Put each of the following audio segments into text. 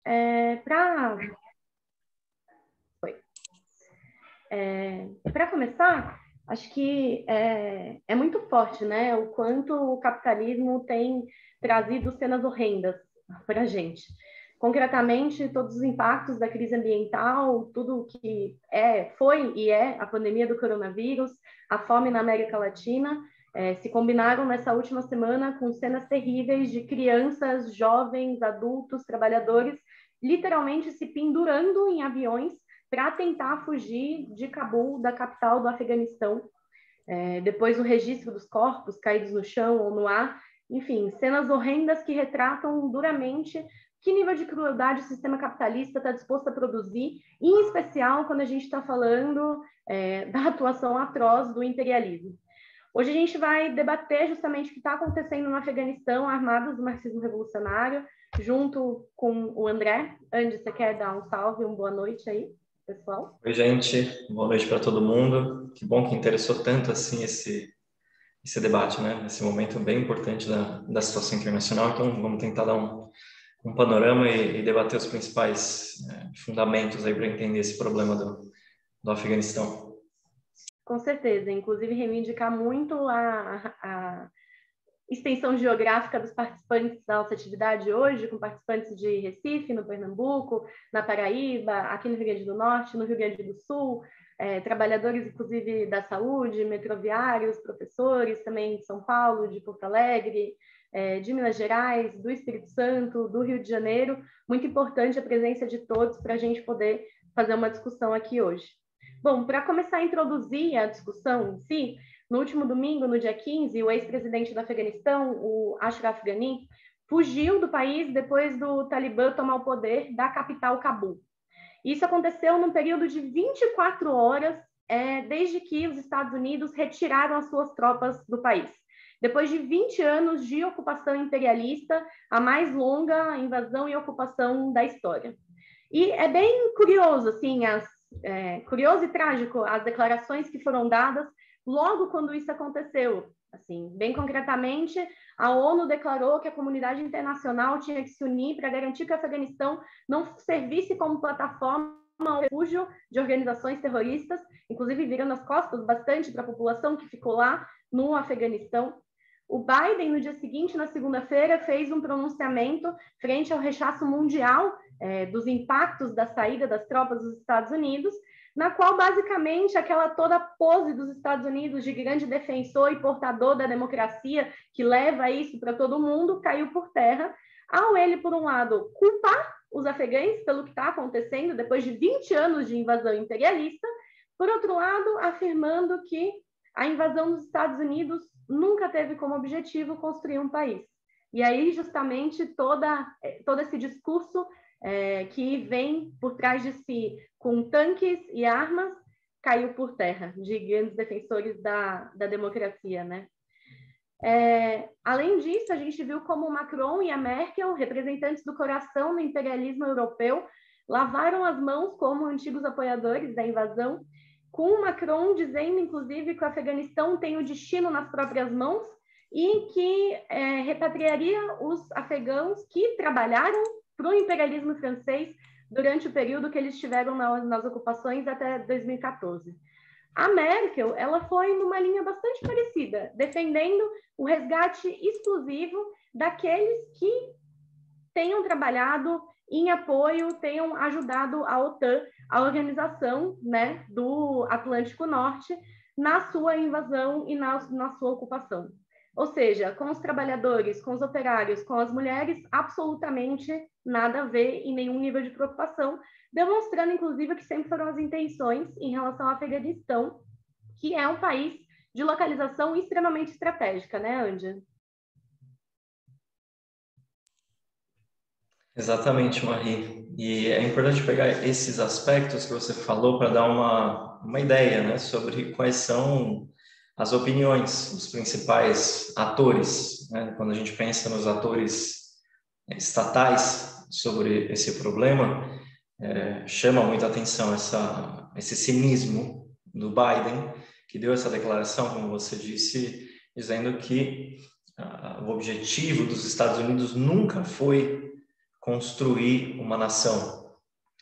Para começar, acho que é muito forte, né? O quanto o capitalismo tem trazido cenas horrendas para a gente. Concretamente, todos os impactos da crise ambiental, tudo que foi e é a pandemia do coronavírus, a fome na América Latina, se combinaram nessa última semana com cenas terríveis de crianças, jovens, adultos, trabalhadores, literalmente se pendurando em aviões para tentar fugir de Cabul, da capital do Afeganistão. Depois do registro dos corpos caídos no chão ou no ar, enfim, cenas horrendas que retratam duramente que nível de crueldade o sistema capitalista está disposto a produzir, em especial quando a gente está falando da atuação atroz do imperialismo. Hoje a gente vai debater justamente o que está acontecendo no Afeganistão, armados do marxismo revolucionário, junto com o André. Andy, você quer dar um salve, uma boa noite aí, pessoal? Oi, gente. Boa noite para todo mundo. Que bom que interessou tanto assim esse debate, né? Esse momento bem importante da situação internacional. Então, vamos tentar dar um panorama e debater os principais fundamentos aí para entender esse problema do Afeganistão. Com certeza. Inclusive, reivindicar muito a extensão geográfica dos participantes da nossa atividade hoje, com participantes de Recife, no Pernambuco, na Paraíba, aqui no Rio Grande do Norte, no Rio Grande do Sul, trabalhadores, inclusive, da saúde, metroviários, professores, também de São Paulo, de Porto Alegre, de Minas Gerais, do Espírito Santo, do Rio de Janeiro. Muito importante a presença de todos para a gente poder fazer uma discussão aqui hoje. Bom, para começar a introduzir a discussão em si, no último domingo, no dia 15, o ex-presidente do Afeganistão, o Ashraf Ghani, fugiu do país depois do Talibã tomar o poder da capital Cabul. Isso aconteceu num período de 24 horas, desde que os Estados Unidos retiraram as suas tropas do país. Depois de 20 anos de ocupação imperialista, a mais longa invasão e ocupação da história. E é bem curioso, assim, curioso e trágico as declarações que foram dadas logo quando isso aconteceu. Assim, bem concretamente, a ONU declarou que a comunidade internacional tinha que se unir para garantir que o Afeganistão não servisse como plataforma ou refúgio de organizações terroristas, inclusive virando as costas bastante para a população que ficou lá no Afeganistão. O Biden, no dia seguinte, na segunda-feira, fez um pronunciamento frente ao rechaço mundial dos impactos da saída das tropas dos Estados Unidos, na qual, basicamente, aquela toda pose dos Estados Unidos de grande defensor e portador da democracia, que leva isso para todo mundo, caiu por terra, ao ele, por um lado, culpar os afegães pelo que está acontecendo depois de 20 anos de invasão imperialista, por outro lado, afirmando que a invasão dos Estados Unidos nunca teve como objetivo construir um país. E aí, justamente, todo esse discurso que vem por trás de si com tanques e armas, caiu por terra, de grandes defensores da democracia, né? Além disso, a gente viu como Macron e a Merkel, representantes do coração do imperialismo europeu, lavaram as mãos como antigos apoiadores da invasão, com o Macron dizendo, inclusive, que o Afeganistão tem o destino nas próprias mãos e que repatriaria os afegãos que trabalharam para o imperialismo francês durante o período que eles estiveram nas ocupações até 2014. A Merkel, ela foi numa linha bastante parecida, defendendo o resgate exclusivo daqueles que tenham trabalhado em apoio, tenham ajudado a OTAN, a organização, né, do Atlântico Norte, na sua invasão e na sua ocupação. Ou seja, com os trabalhadores, com os operários, com as mulheres, absolutamente nada a ver e nenhum nível de preocupação, demonstrando, inclusive, que sempre foram as intenções em relação ao Afeganistão, que é um país de localização extremamente estratégica, né, Andy? Exatamente, Marie. E é importante pegar esses aspectos que você falou para dar uma ideia, né, sobre quais são as opiniões dos principais atores, né? Quando a gente pensa nos atores estatais sobre esse problema, chama muita atenção esse cinismo do Biden, que deu essa declaração, como você disse, dizendo que o objetivo dos Estados Unidos nunca foi construir uma nação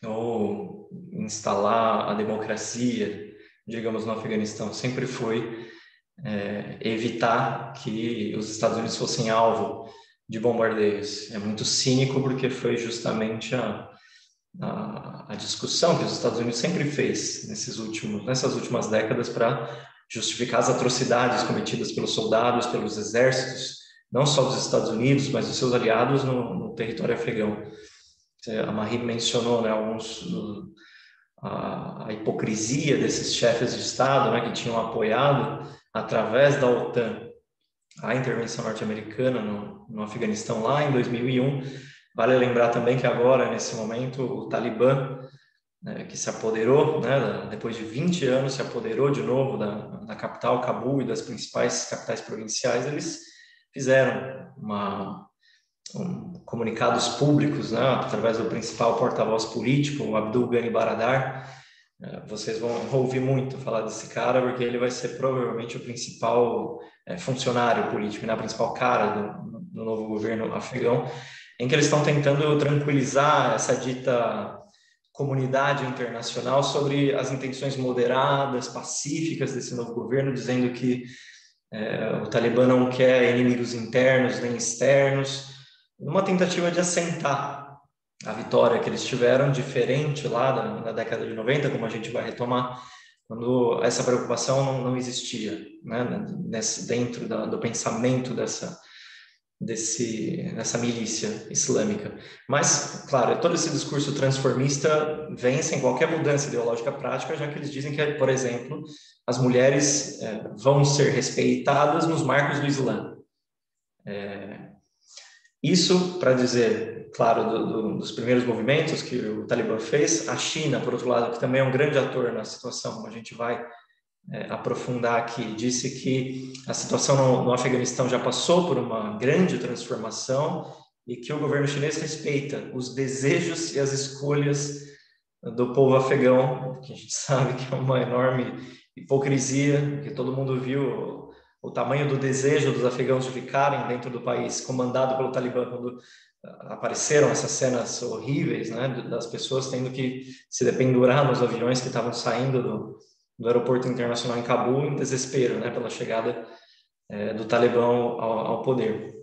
ou instalar a democracia, digamos, no Afeganistão. Sempre foi evitar que os Estados Unidos fossem alvo de bombardeios. É muito cínico porque foi justamente a discussão que os Estados Unidos sempre fez nessas últimas décadas para justificar as atrocidades cometidas pelos soldados, pelos exércitos, não só dos Estados Unidos, mas dos seus aliados no território afegão. A Marie mencionou, né, a hipocrisia desses chefes de Estado, né, que tinham apoiado, através da OTAN, a intervenção norte-americana no Afeganistão lá em 2001. Vale lembrar também que agora, nesse momento, o Talibã, né, que se apoderou, né, depois de 20 anos, se apoderou de novo da capital, Cabul, e das principais capitais provinciais. Eles fizeram comunicados públicos, né, através do principal porta-voz político, o Abdul Ghani Baradar. Vocês vão ouvir muito falar desse cara, porque ele vai ser provavelmente o principal funcionário político, né, a principal cara do novo governo afegão, em que eles estão tentando tranquilizar essa dita comunidade internacional sobre as intenções moderadas, pacíficas desse novo governo, dizendo que o Talibã não quer inimigos internos nem externos, numa tentativa de assentar a vitória que eles tiveram, diferente lá na década de 90, como a gente vai retomar, quando essa preocupação não existia, né, dentro do pensamento dessa milícia islâmica. Mas, claro, todo esse discurso transformista vem sem qualquer mudança ideológica prática, já que eles dizem que, por exemplo, as mulheres vão ser respeitadas nos marcos do Islã. Isso para dizer, claro, dos primeiros movimentos que o Talibã fez. A China, por outro lado, que também é um grande ator na situação, como a gente vai aprofundar aqui, disse que a situação no Afeganistão já passou por uma grande transformação e que o governo chinês respeita os desejos e as escolhas do povo afegão, que a gente sabe que é uma enorme hipocrisia, que todo mundo viu o tamanho do desejo dos afegãos de ficarem dentro do país comandado pelo Talibã, quando apareceram essas cenas horríveis, né, das pessoas tendo que se dependurar nos aviões que estavam saindo do aeroporto internacional em Cabul, em desespero, né, pela chegada do Talibã ao poder.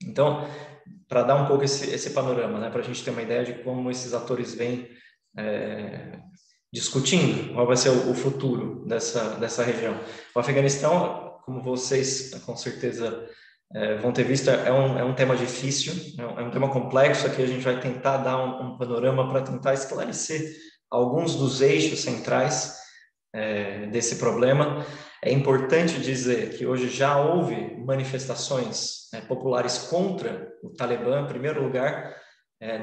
Então, para dar um pouco esse panorama, né, para a gente ter uma ideia de como esses atores vêm discutindo qual vai ser o futuro dessa região. O Afeganistão, como vocês com certeza vão ter visto, é um tema difícil, é um tema complexo. Aqui a gente vai tentar dar um panorama para tentar esclarecer alguns dos eixos centrais desse problema. É importante dizer que hoje já houve manifestações populares contra o Talibã, em primeiro lugar,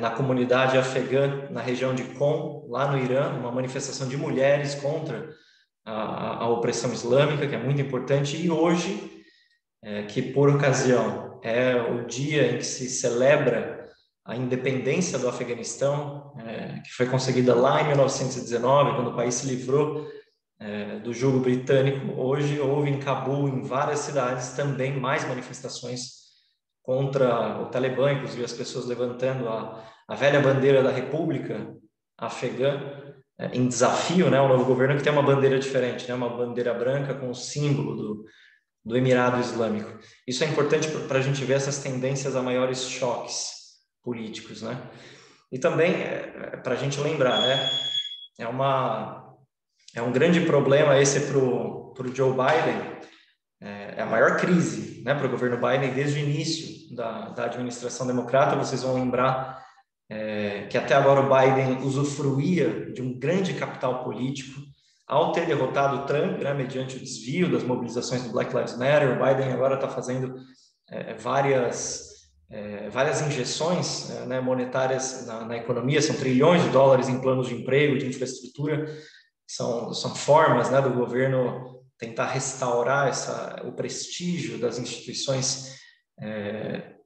na comunidade afegã, na região de Qom, lá no Irã, uma manifestação de mulheres contra a opressão islâmica, que é muito importante. E hoje, que por ocasião é o dia em que se celebra a independência do Afeganistão, que foi conseguida lá em 1919, quando o país se livrou do jugo britânico. Hoje houve em Cabul, em várias cidades, também mais manifestações contra o Talibã, inclusive as pessoas levantando a velha bandeira da República Afegã, em desafio, né, ao novo governo, que tem uma bandeira diferente, né, uma bandeira branca com o símbolo do Emirado Islâmico. Isso é importante para a gente ver essas tendências a maiores choques políticos, né? E também para a gente lembrar, né, é um grande problema esse para o Joe Biden. É a maior crise, né, para o governo Biden desde o início da administração democrata. Vocês vão lembrar que até agora o Biden usufruía de um grande capital político ao ter derrotado o Trump, né, mediante o desvio das mobilizações do Black Lives Matter. O Biden agora está fazendo várias injeções né, monetárias na economia. São trilhões de dólares em planos de emprego, de infraestrutura. São formas, né, do governo tentar restaurar o prestígio das instituições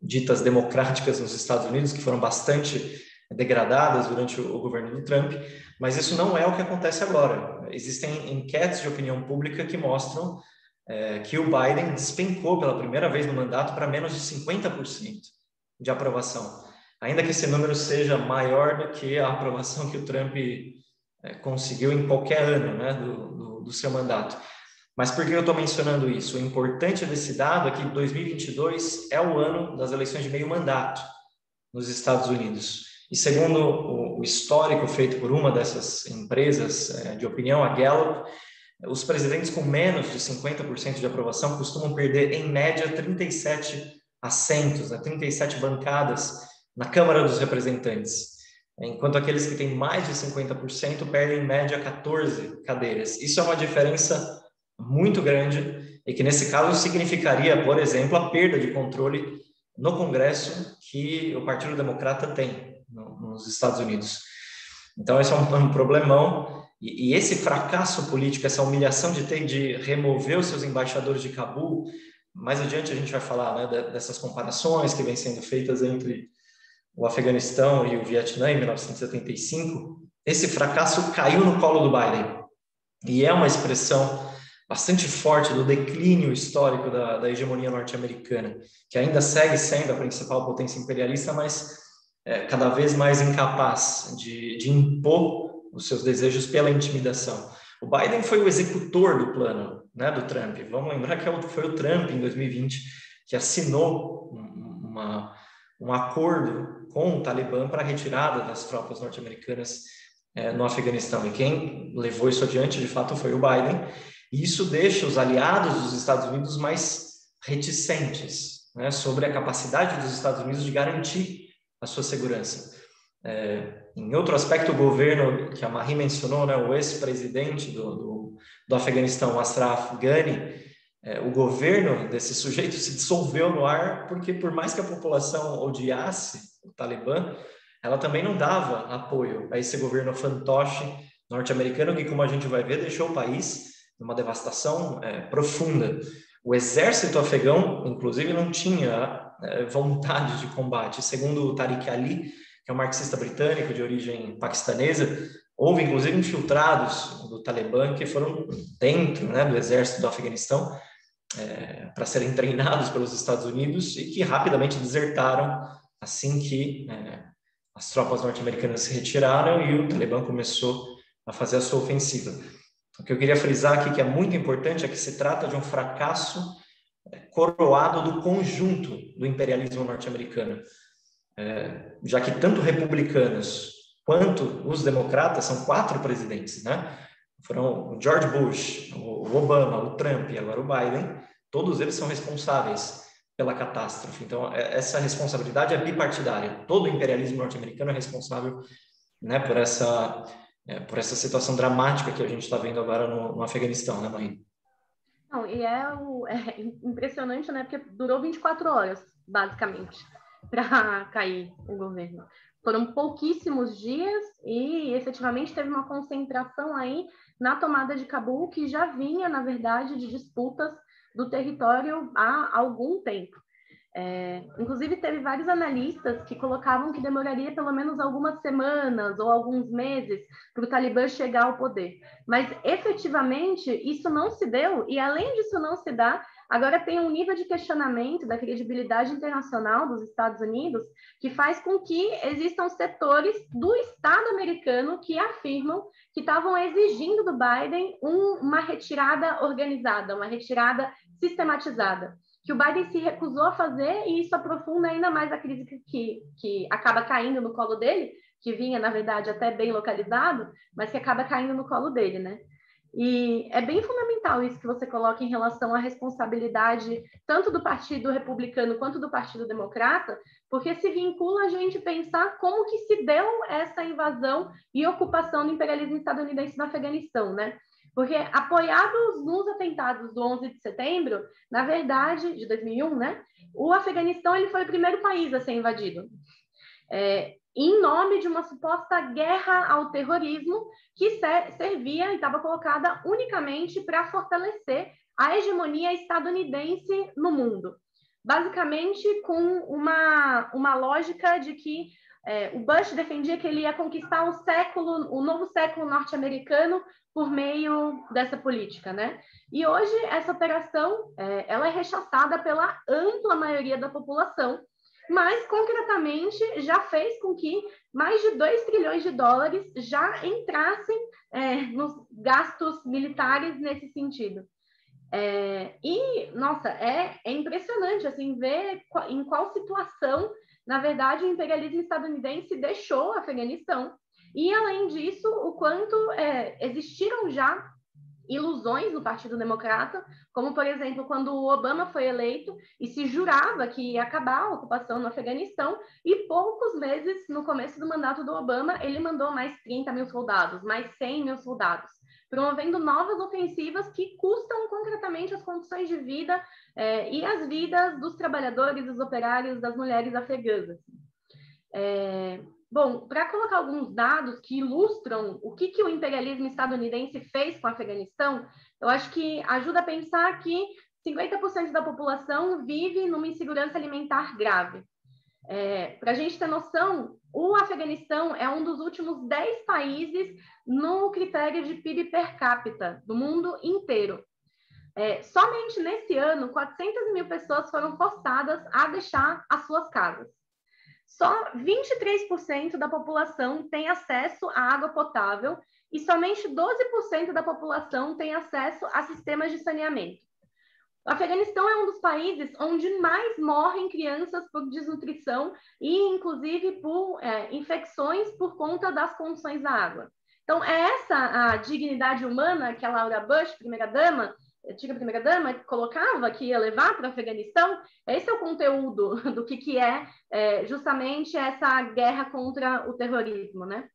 ditas democráticas nos Estados Unidos, que foram bastante degradadas durante o governo do Trump. Mas isso não é o que acontece agora. Existem enquetes de opinião pública que mostram que o Biden despencou pela primeira vez no mandato para menos de 50% de aprovação. ainda que esse número seja maior do que a aprovação que o Trump conseguiu em qualquer ano, né, do seu mandato. Mas por que eu estou mencionando isso? O importante desse dado é que 2022 é o ano das eleições de meio mandato nos Estados Unidos. E segundo o histórico feito por uma dessas empresas de opinião, a Gallup, os presidentes com menos de 50% de aprovação costumam perder, em média, 37 assentos, 37 bancadas na Câmara dos Representantes, enquanto aqueles que têm mais de 50% perdem, em média, 14 cadeiras. Isso é uma diferença muito grande e que, nesse caso, significaria, por exemplo, a perda de controle no Congresso que o Partido Democrata tem nos Estados Unidos. Então, esse é um problemão. E esse fracasso político, essa humilhação de ter de remover os seus embaixadores de Cabul, mais adiante a gente vai falar, né, dessas comparações que vêm sendo feitas entre o Afeganistão e o Vietnã em 1975, esse fracasso caiu no colo do Biden. E é uma expressão bastante forte do declínio histórico da hegemonia norte-americana, que ainda segue sendo a principal potência imperialista, mas cada vez mais incapaz de impor os seus desejos pela intimidação. O Biden foi o executor do plano, né, do Trump. Vamos lembrar que foi o Trump, em 2020, que assinou um acordo com o Talibã para a retirada das tropas norte-americanas no Afeganistão. E quem levou isso adiante, de fato, foi o Biden. E isso deixa os aliados dos Estados Unidos mais reticentes, né, sobre a capacidade dos Estados Unidos de garantir a sua segurança. Em outro aspecto, o governo que a Marie mencionou, né, o ex-presidente do Afeganistão, Ashraf Ghani, o governo desse sujeito se dissolveu no ar porque, por mais que a população odiasse o Talibã, ela também não dava apoio a esse governo fantoche norte-americano que, como a gente vai ver, deixou o país numa devastação profunda. O exército afegão, inclusive, não tinha vontade de combate. Segundo o Tariq Ali, que é um marxista britânico de origem paquistanesa, houve, inclusive, infiltrados do Talibã que foram dentro, né, do exército do Afeganistão para serem treinados pelos Estados Unidos e que rapidamente desertaram assim que as tropas norte-americanas se retiraram e o Talibã começou a fazer a sua ofensiva. O que eu queria frisar aqui, que é muito importante, é que se trata de um fracasso coroado do conjunto do imperialismo norte-americano, já que tanto republicanos quanto os democratas são 4 presidentes, né? Foram o George Bush, o Obama, o Trump e agora o Biden, todos eles são responsáveis pela catástrofe. Então, essa responsabilidade é bipartidária. Todo o imperialismo norte-americano é responsável, né, por essa situação dramática que a gente está vendo agora no Afeganistão, né, Marie? Não, e é impressionante, né, porque durou 24 horas, basicamente, para cair o governo. Foram pouquíssimos dias e, efetivamente, teve uma concentração aí na tomada de Cabul, que já vinha, na verdade, de disputas do território há algum tempo. Inclusive, teve vários analistas que colocavam que demoraria pelo menos algumas semanas ou alguns meses para o Talibã chegar ao poder. Mas, efetivamente, isso não se deu, e além disso não se dar, agora tem um nível de questionamento da credibilidade internacional dos Estados Unidos que faz com que existam setores do Estado americano que afirmam que estavam exigindo do Biden uma retirada organizada, uma retirada sistematizada, que o Biden se recusou a fazer, e isso aprofunda ainda mais a crise que acaba caindo no colo dele, que vinha, na verdade, até bem localizado, mas que acaba caindo no colo dele, né? E é bem fundamental isso que você coloca em relação à responsabilidade tanto do Partido Republicano quanto do Partido Democrata, porque se vincula a gente pensar como que se deu essa invasão e ocupação do imperialismo estadunidense no Afeganistão, né? Porque, apoiados nos atentados do 11 de setembro, na verdade, de 2001, né, o Afeganistão ele foi o primeiro país a ser invadido, em nome de uma suposta guerra ao terrorismo que servia e estava colocada unicamente para fortalecer a hegemonia estadunidense no mundo. Basicamente, com uma lógica de que o Bush defendia que ele ia conquistar o novo século norte-americano por meio dessa política, né? E hoje essa operação ela é rechaçada pela ampla maioria da população, mas concretamente já fez com que mais de 2 trilhões de dólares já entrassem nos gastos militares nesse sentido. Nossa, é impressionante assim, ver em qual situação, na verdade, o imperialismo estadunidense deixou o Afeganistão. E, além disso, o quanto existiram já ilusões no Partido Democrata, como, por exemplo, quando o Obama foi eleito e se jurava que ia acabar a ocupação no Afeganistão, e poucos meses no começo do mandato do Obama, ele mandou mais 30 mil soldados, mais 100 mil soldados, promovendo novas ofensivas que custam concretamente as condições de vida e as vidas dos trabalhadores, dos operários, das mulheres afegãs. Bom, para colocar alguns dados que ilustram o que o imperialismo estadunidense fez com o Afeganistão, eu acho que ajuda a pensar que 50% da população vive numa insegurança alimentar grave. Para a gente ter noção, o Afeganistão é um dos últimos 10 países no critério de PIB per capita do mundo inteiro. Somente nesse ano, 400 mil pessoas foram forçadas a deixar as suas casas. Só 23% da população tem acesso à água potável e somente 12% da população tem acesso a sistemas de saneamento. O Afeganistão é um dos países onde mais morrem crianças por desnutrição e, inclusive, por infecções por conta das condições da água. Então, é essa a dignidade humana que a Laura Bush, primeira-dama, antiga primeira-dama, colocava que ia levar para o Afeganistão. Esse é o conteúdo do que é justamente essa guerra contra o terrorismo, né?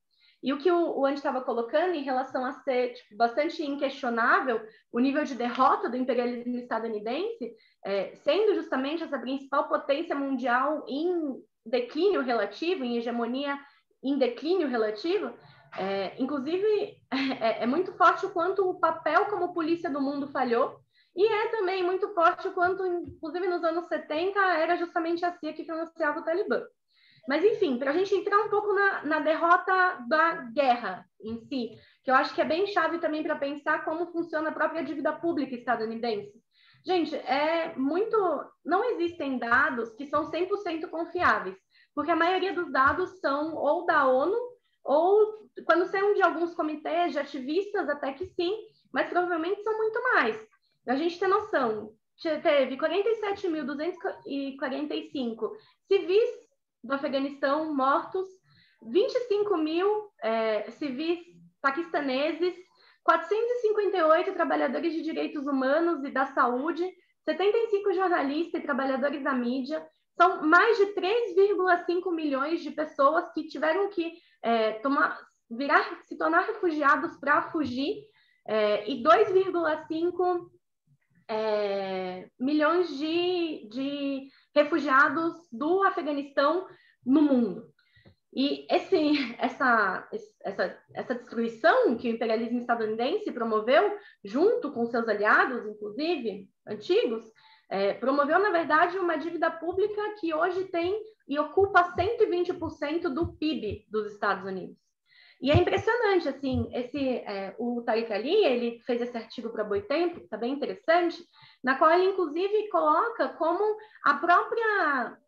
E o que o Andy estava colocando em relação a ser bastante inquestionável o nível de derrota do imperialismo estadunidense, sendo justamente essa principal potência mundial em declínio relativo, em hegemonia em declínio relativo, inclusive é muito forte o quanto o papel como polícia do mundo falhou, e é também muito forte o quanto, inclusive nos anos 70, era justamente a CIA que financiava o Talibã. Mas, enfim, para a gente entrar um pouco na derrota da guerra em si, que eu acho que é bem chave também para pensar como funciona a própria dívida pública estadunidense. Gente, não existem dados que são 100% confiáveis, porque a maioria dos dados são ou da ONU, ou quando são de alguns comitês de ativistas, até que sim, mas provavelmente são muito mais. A gente tem noção, teve 47.245 civis do Afeganistão mortos, 25 mil civis paquistaneses, 458 trabalhadores de direitos humanos e da saúde, 75 jornalistas e trabalhadores da mídia. São mais de 3,5 milhões de pessoas que tiveram que se tornar refugiados para fugir, e 2,5 milhões de refugiados do Afeganistão no mundo. E essa destruição que o imperialismo estadunidense promoveu, junto com seus aliados, inclusive, antigos, promoveu, na verdade, uma dívida pública que hoje tem e ocupa 120% do PIB dos Estados Unidos. E é impressionante, assim, o Tariq Ali, ele fez esse artigo para Boitempo, que está bem interessante, na qual ele, inclusive, coloca como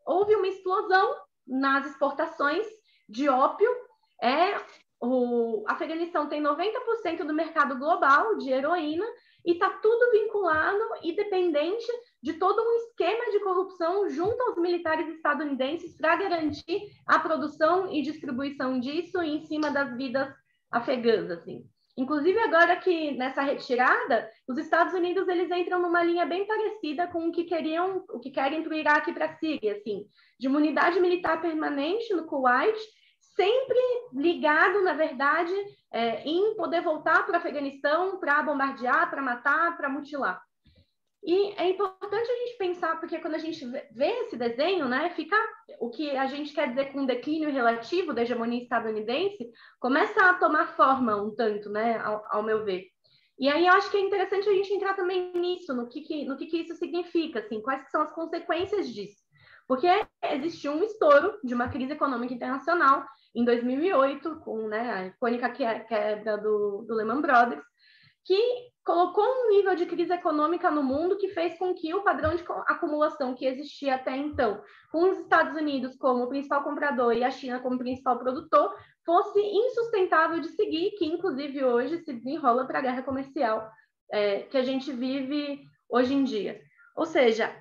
houve uma explosão nas exportações de ópio. O Afeganistão tem 90% do mercado global de heroína e está tudo vinculado e dependente de todo um esquema de corrupção junto aos militares estadunidenses para garantir a produção e distribuição disso em cima das vidas afegãs, assim. Inclusive, agora que nessa retirada, os Estados Unidos eles entram numa linha bem parecida com o que querem para o Iraque e para a Síria, assim, de uma unidade militar permanente no Kuwait, sempre ligado, na verdade, em poder voltar para o Afeganistão para bombardear, para matar, para mutilar. E é importante a gente pensar, porque quando a gente vê esse desenho, né, fica o que a gente quer dizer com declínio relativo da hegemonia estadunidense, começa a tomar forma um tanto, né, ao meu ver. E aí eu acho que é interessante a gente entrar também nisso, no que isso significa, assim, quais que são as consequências disso. Porque existiu um estouro de uma crise econômica internacional em 2008, com, né, a icônica quebra do Lehman Brothers, que colocou um nível de crise econômica no mundo que fez com que o padrão de acumulação que existia até então, com os Estados Unidos como principal comprador e a China como principal produtor, fosse insustentável de seguir, que inclusive hoje se desenrola para a guerra comercial que a gente vive hoje em dia. Ou seja,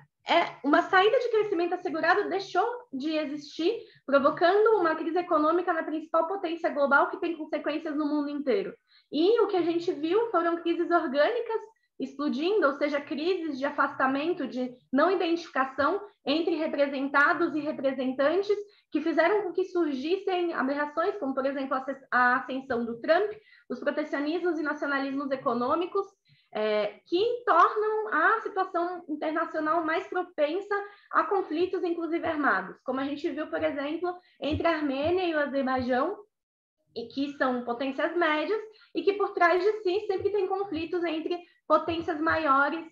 uma saída de crescimento assegurado deixou de existir, provocando uma crise econômica na principal potência global que tem consequências no mundo inteiro. E o que a gente viu foram crises orgânicas explodindo, ou seja, crises de afastamento, de não identificação entre representados e representantes, que fizeram com que surgissem aberrações, como, por exemplo, a ascensão do Trump, os protecionismos e nacionalismos econômicos, que tornam a situação internacional mais propensa a conflitos, inclusive armados, como a gente viu, por exemplo, entre a Armênia e o Azerbaijão, e que são potências médias, e que por trás de si sempre tem conflitos entre potências maiores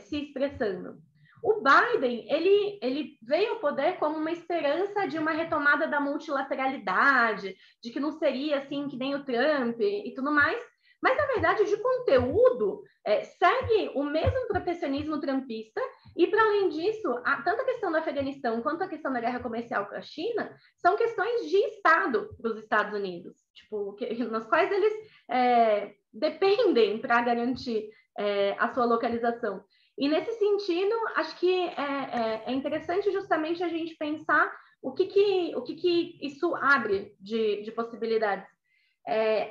se expressando. O Biden, ele veio ao poder como uma esperança de uma retomada da multilateralidade, de que não seria assim que nem o Trump e tudo mais, mas, na verdade, de conteúdo, segue o mesmo protecionismo trumpista e, para além disso, tanto a questão do Afeganistão quanto a questão da guerra comercial com a China são questões de Estado para os Estados Unidos, tipo, nas quais eles dependem para garantir a sua localização. E, nesse sentido, acho que é interessante justamente a gente pensar o que isso abre de possibilidades.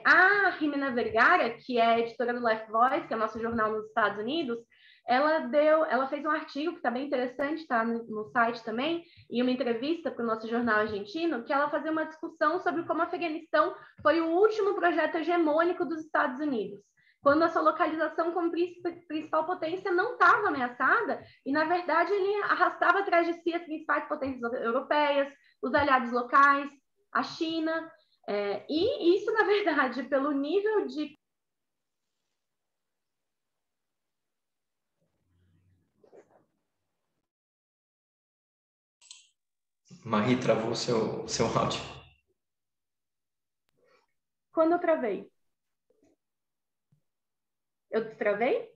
A Jimena Vergara, que é editora do Left Voice, que é o nosso jornal nos Estados Unidos, ela fez um artigo que está bem interessante, está no site também, e uma entrevista para o nosso jornal argentino, que ela fazia uma discussão sobre como o Afeganistão foi o último projeto hegemônico dos Estados Unidos, quando a sua localização como principal potência não estava ameaçada, e, na verdade, ele arrastava atrás de si as principais potências europeias, os aliados locais, a China. E isso, na verdade, pelo nível de... Marie, travou seu áudio. Quando eu travei? Eu destravei?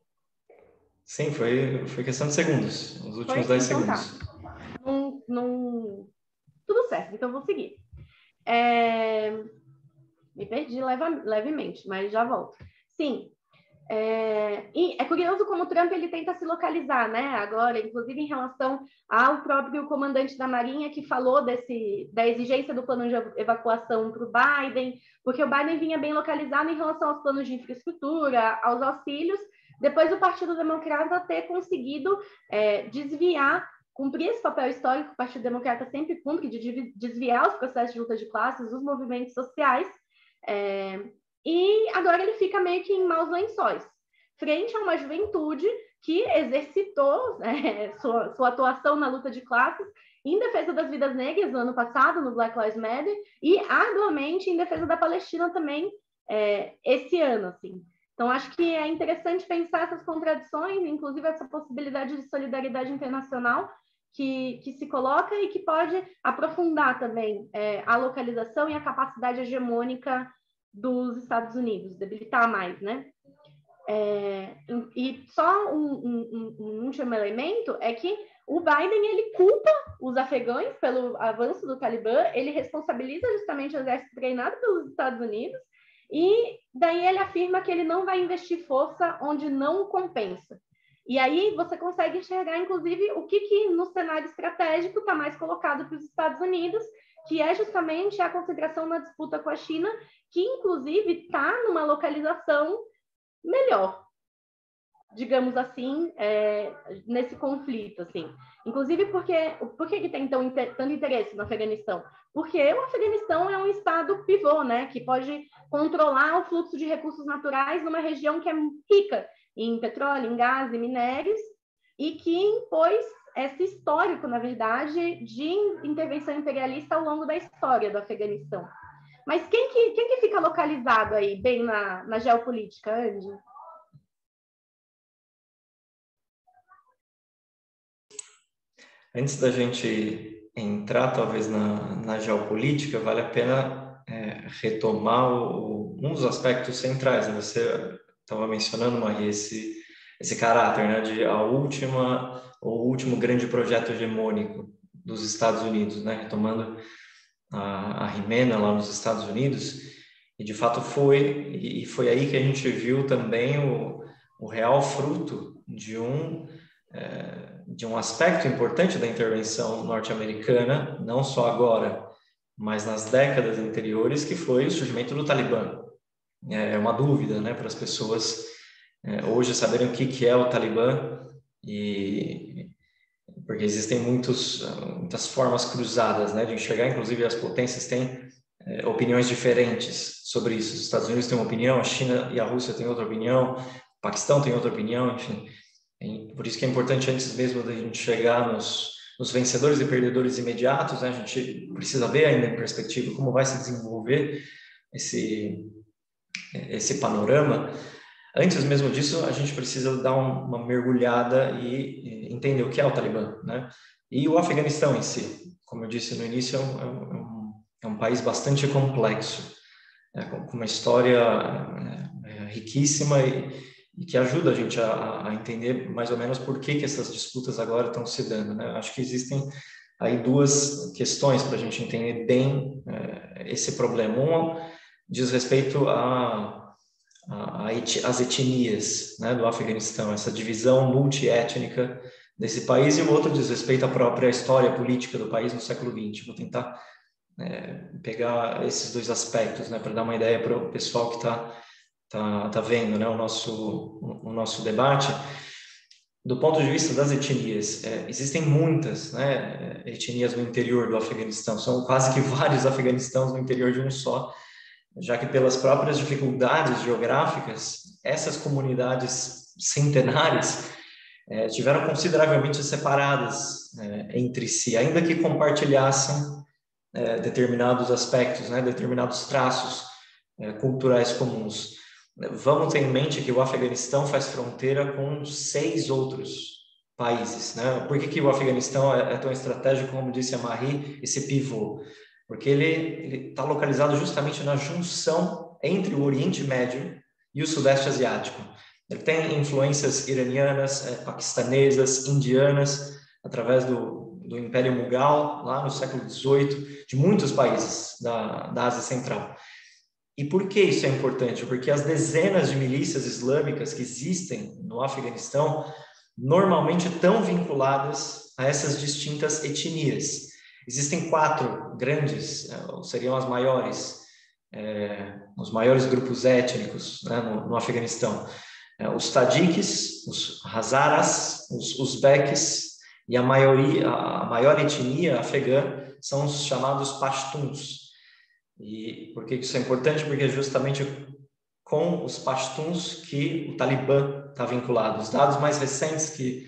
Sim, foi questão de segundos, os últimos 10 então segundos. Tá. Tudo certo, então vou seguir. Me perdi levemente, mas já volto. Sim, e é curioso como o Trump ele tenta se localizar, né? Agora, inclusive em relação ao próprio comandante da Marinha que falou da exigência do plano de evacuação para o Biden, porque o Biden vinha bem localizado em relação aos planos de infraestrutura, aos auxílios, depois do Partido Democrata ter conseguido desviar, cumprir esse papel histórico que o Partido Democrata sempre cumpre, de desviar os processos de luta de classes, os movimentos sociais, e agora ele fica meio que em maus lençóis, frente a uma juventude que exercitou sua atuação na luta de classes em defesa das vidas negras no ano passado, no Black Lives Matter, e arduamente em defesa da Palestina também esse ano, assim. Então, acho que é interessante pensar essas contradições, inclusive essa possibilidade de solidariedade internacional que se coloca e que pode aprofundar também a localização e a capacidade hegemônica dos Estados Unidos, debilitar mais, né? E só um último elemento é que o Biden ele culpa os afegãos pelo avanço do Talibã, ele responsabiliza justamente o exército treinado pelos Estados Unidos e daí ele afirma que ele não vai investir força onde não compensa. E aí você consegue enxergar, inclusive, o que no cenário estratégico está mais colocado para os Estados Unidos, que é justamente a concentração na disputa com a China, que, inclusive, está numa localização melhor, digamos assim, nesse conflito, assim. Inclusive, por que tem tanto interesse no Afeganistão? Porque o Afeganistão é um estado pivô, né, que pode controlar o fluxo de recursos naturais numa região que é rica em petróleo, em gás e minérios, e que impôs esse histórico, na verdade, de intervenção imperialista ao longo da história do Afeganistão. Mas quem que fica localizado aí, bem na geopolítica, Andy? Antes da gente entrar, talvez, na geopolítica, vale a pena retomar um dos aspectos centrais. Você estava mencionando, Maria, esse caráter, né, de o último grande projeto hegemônico dos Estados Unidos, né, retomando a Jimena lá nos Estados Unidos, e de fato foi aí que a gente viu também o real fruto de um aspecto importante da intervenção norte-americana, não só agora, mas nas décadas anteriores, que foi o surgimento do Talibã. É uma dúvida, né, para as pessoas hoje saberem o que é o Talibã, porque existem muitas formas cruzadas, né, de enxergar. Inclusive as potências têm opiniões diferentes sobre isso. Os Estados Unidos têm uma opinião, a China e a Rússia têm outra opinião, o Paquistão tem outra opinião, enfim. Por isso que é importante, antes mesmo da gente chegar nos vencedores e perdedores imediatos, né, a gente precisa ver ainda em perspectiva como vai se desenvolver esse panorama. Antes mesmo disso, a gente precisa dar uma mergulhada e entender o que é o Talibã, né? E o Afeganistão em si, como eu disse no início, é um país bastante complexo, com uma história riquíssima e que ajuda a gente a entender mais ou menos por que essas disputas agora estão se dando, né? Acho que existem aí duas questões para a gente entender bem esse problema. Uma diz respeito às etnias, né, do Afeganistão, essa divisão multiétnica desse país, e o outro diz respeito à própria história política do país no século XX. Vou tentar pegar esses dois aspectos, né, para dar uma ideia para o pessoal que tá vendo, né, o nosso debate. Do ponto de vista das etnias, existem muitas, né, etnias no interior do Afeganistão, são quase que vários Afeganistãos no interior de um só, já que pelas próprias dificuldades geográficas, essas comunidades centenárias tiveram consideravelmente separadas entre si, ainda que compartilhassem determinados aspectos, né, determinados traços culturais comuns. Vamos ter em mente que o Afeganistão faz fronteira com 6 outros países, né? Por que o Afeganistão é tão estratégico, como disse a Marie, esse pivô? Porque ele está localizado justamente na junção entre o Oriente Médio e o Sudeste Asiático. Ele tem influências iranianas, paquistanesas, indianas, através do Império Mughal, lá no século XVIII, de muitos países da Ásia Central. E por que isso é importante? Porque as dezenas de milícias islâmicas que existem no Afeganistão normalmente estão vinculadas a essas distintas etnias. Existem 4 grandes, seriam os maiores grupos étnicos, né, no Afeganistão. Os tadiques, os hazaras, os uzbeques e a maior etnia afegã são os chamados pashtuns. E por que isso é importante? Porque é justamente com os pashtuns que o Talibã está vinculado. Os dados mais recentes que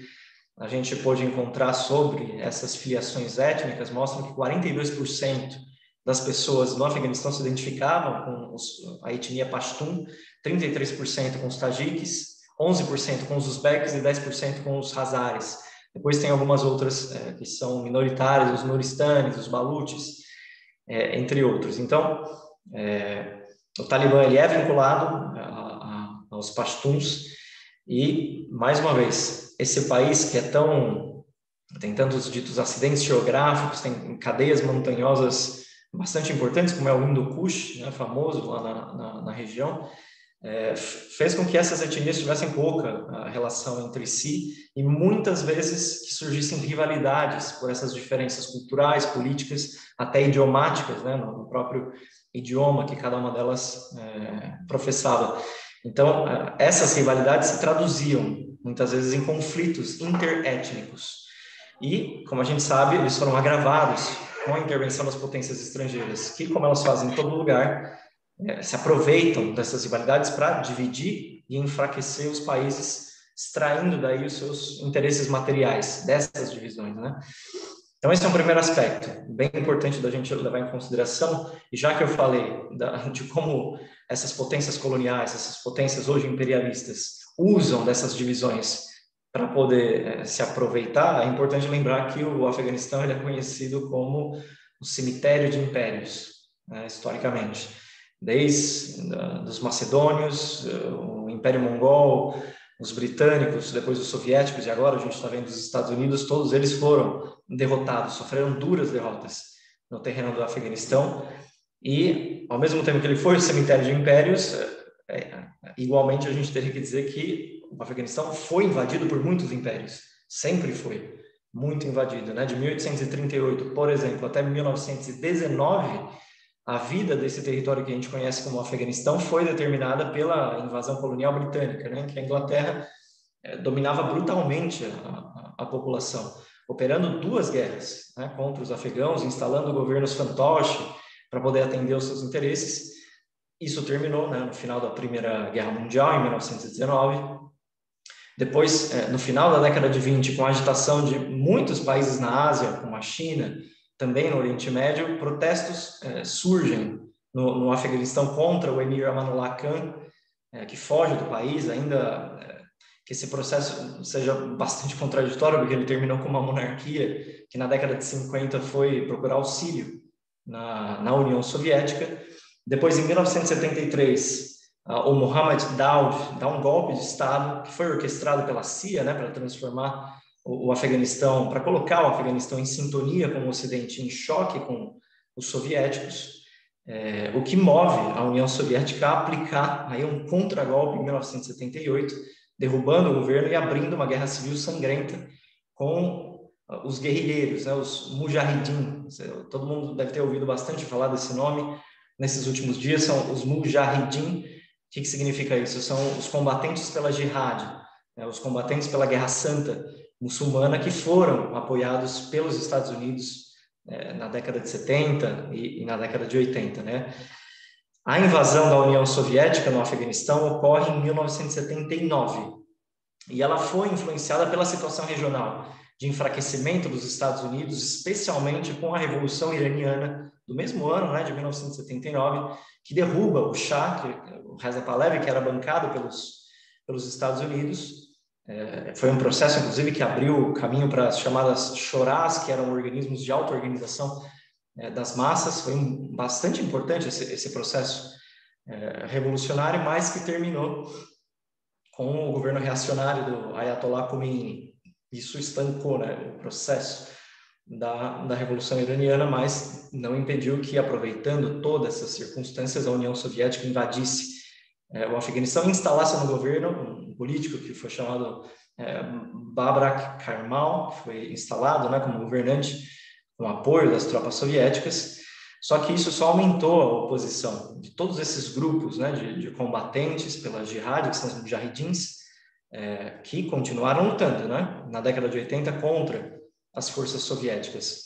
a gente pôde encontrar sobre essas filiações étnicas mostram que 42% das pessoas no Afeganistão se identificavam com a etnia pashtun, 33% com os tajiques, 11% com os uzbeques e 10% com os hazares. Depois tem algumas outras que são minoritárias, os nuristanes, os baluches, entre outros. Então, o Talibã ele é vinculado aos pashtuns e, mais uma vez, esse país que tem tantos ditos acidentes geográficos, tem cadeias montanhosas bastante importantes, como é o Hindu Kush, né, famoso lá na região, fez com que essas etnias tivessem pouca relação entre si e muitas vezes que surgissem rivalidades por essas diferenças culturais, políticas, até idiomáticas, né, no próprio idioma que cada uma delas professava. Então, essas rivalidades se traduziam muitas vezes em conflitos interétnicos. E, como a gente sabe, eles foram agravados com a intervenção das potências estrangeiras, que, como elas fazem em todo lugar, se aproveitam dessas rivalidades para dividir e enfraquecer os países, extraindo daí os seus interesses materiais dessas divisões, né? Então, esse é um primeiro aspecto, bem importante da gente levar em consideração, e já que eu falei de como essas potências coloniais, essas potências hoje imperialistas, usam dessas divisões para poder se aproveitar, é importante lembrar que o Afeganistão ele é conhecido como o cemitério de impérios, né, historicamente. Desde os macedônios, o Império Mongol, os britânicos, depois os soviéticos, e agora a gente está vendo os Estados Unidos, todos eles foram derrotados, sofreram duras derrotas no terreno do Afeganistão, e ao mesmo tempo que ele foi o cemitério de impérios, igualmente a gente teria que dizer que o Afeganistão foi invadido por muitos impérios, sempre foi muito invadido, né? De 1838, por exemplo, até 1919, a vida desse território que a gente conhece como Afeganistão foi determinada pela invasão colonial britânica, né? Que a Inglaterra dominava brutalmente a população, operando duas guerras, né? Contra os afegãos, instalando governos fantoche para poder atender aos seus interesses. Isso terminou, né, no final da Primeira Guerra Mundial, em 1919. Depois, no final da década de 20, com a agitação de muitos países na Ásia, como a China, também no Oriente Médio, protestos surgem no Afeganistão contra o Emir Amanullah Khan, que foge do país, ainda que esse processo seja bastante contraditório, porque ele terminou com uma monarquia que na década de 50 foi procurar auxílio na União Soviética. Depois, em 1973, o Mohammad Daoud dá um golpe de Estado que foi orquestrado pela CIA, né, para transformar o Afeganistão, para colocar o Afeganistão em sintonia com o Ocidente, em choque com os soviéticos, o que move a União Soviética a aplicar aí um contragolpe em 1978, derrubando o governo e abrindo uma guerra civil sangrenta com os guerrilheiros, né, os Mujahideen. Todo mundo deve ter ouvido bastante falar desse nome nesses últimos dias. São os Mujahideen. O que significa isso? São os combatentes pela jihad, né, os combatentes pela Guerra Santa muçulmana, que foram apoiados pelos Estados Unidos na década de 70 e na década de 80, né? A invasão da União Soviética no Afeganistão ocorre em 1979 e ela foi influenciada pela situação regional de enfraquecimento dos Estados Unidos, especialmente com a Revolução Iraniana do mesmo ano, né, de 1979, que derruba o Shah, o Reza Pahlavi, que era bancado pelos Estados Unidos. Foi um processo, inclusive, que abriu o caminho para as chamadas Shorás, que eram organismos de auto-organização das massas. Foi bastante importante esse processo revolucionário, mas que terminou com o governo reacionário do Ayatollah Khomeini. Isso estancou, né, o processo da Revolução Iraniana, mas não impediu que, aproveitando todas essas circunstâncias, a União Soviética invadisse o Afeganistão e instalasse no governo um político que foi chamado Babrak Karmal, que foi instalado, né, como governante com apoio das tropas soviéticas. Só que isso só aumentou a oposição de todos esses grupos, né, de combatentes pela jihad, que são os mujahidins, que continuaram lutando, né, na década de 80 contra as forças soviéticas.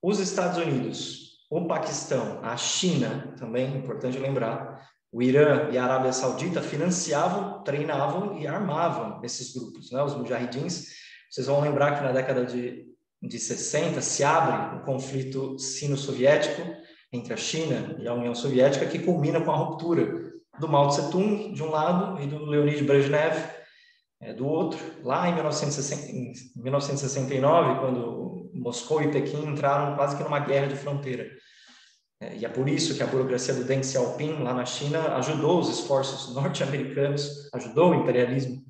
Os Estados Unidos, o Paquistão, a China, também importante lembrar, o Irã e a Arábia Saudita financiavam, treinavam e armavam esses grupos, né, os mujahidins. Vocês vão lembrar que na década de 60 se abre o conflito sino-soviético entre a China e a União Soviética, que culmina com a ruptura do Mao Tse-tung, de um lado, e do Leonid Brezhnev, do outro, lá em 1969, quando Moscou e Pequim entraram quase que numa guerra de fronteira. E é por isso que a burocracia do Deng Xiaoping, lá na China, ajudou os esforços norte-americanos, ajudou o imperialismo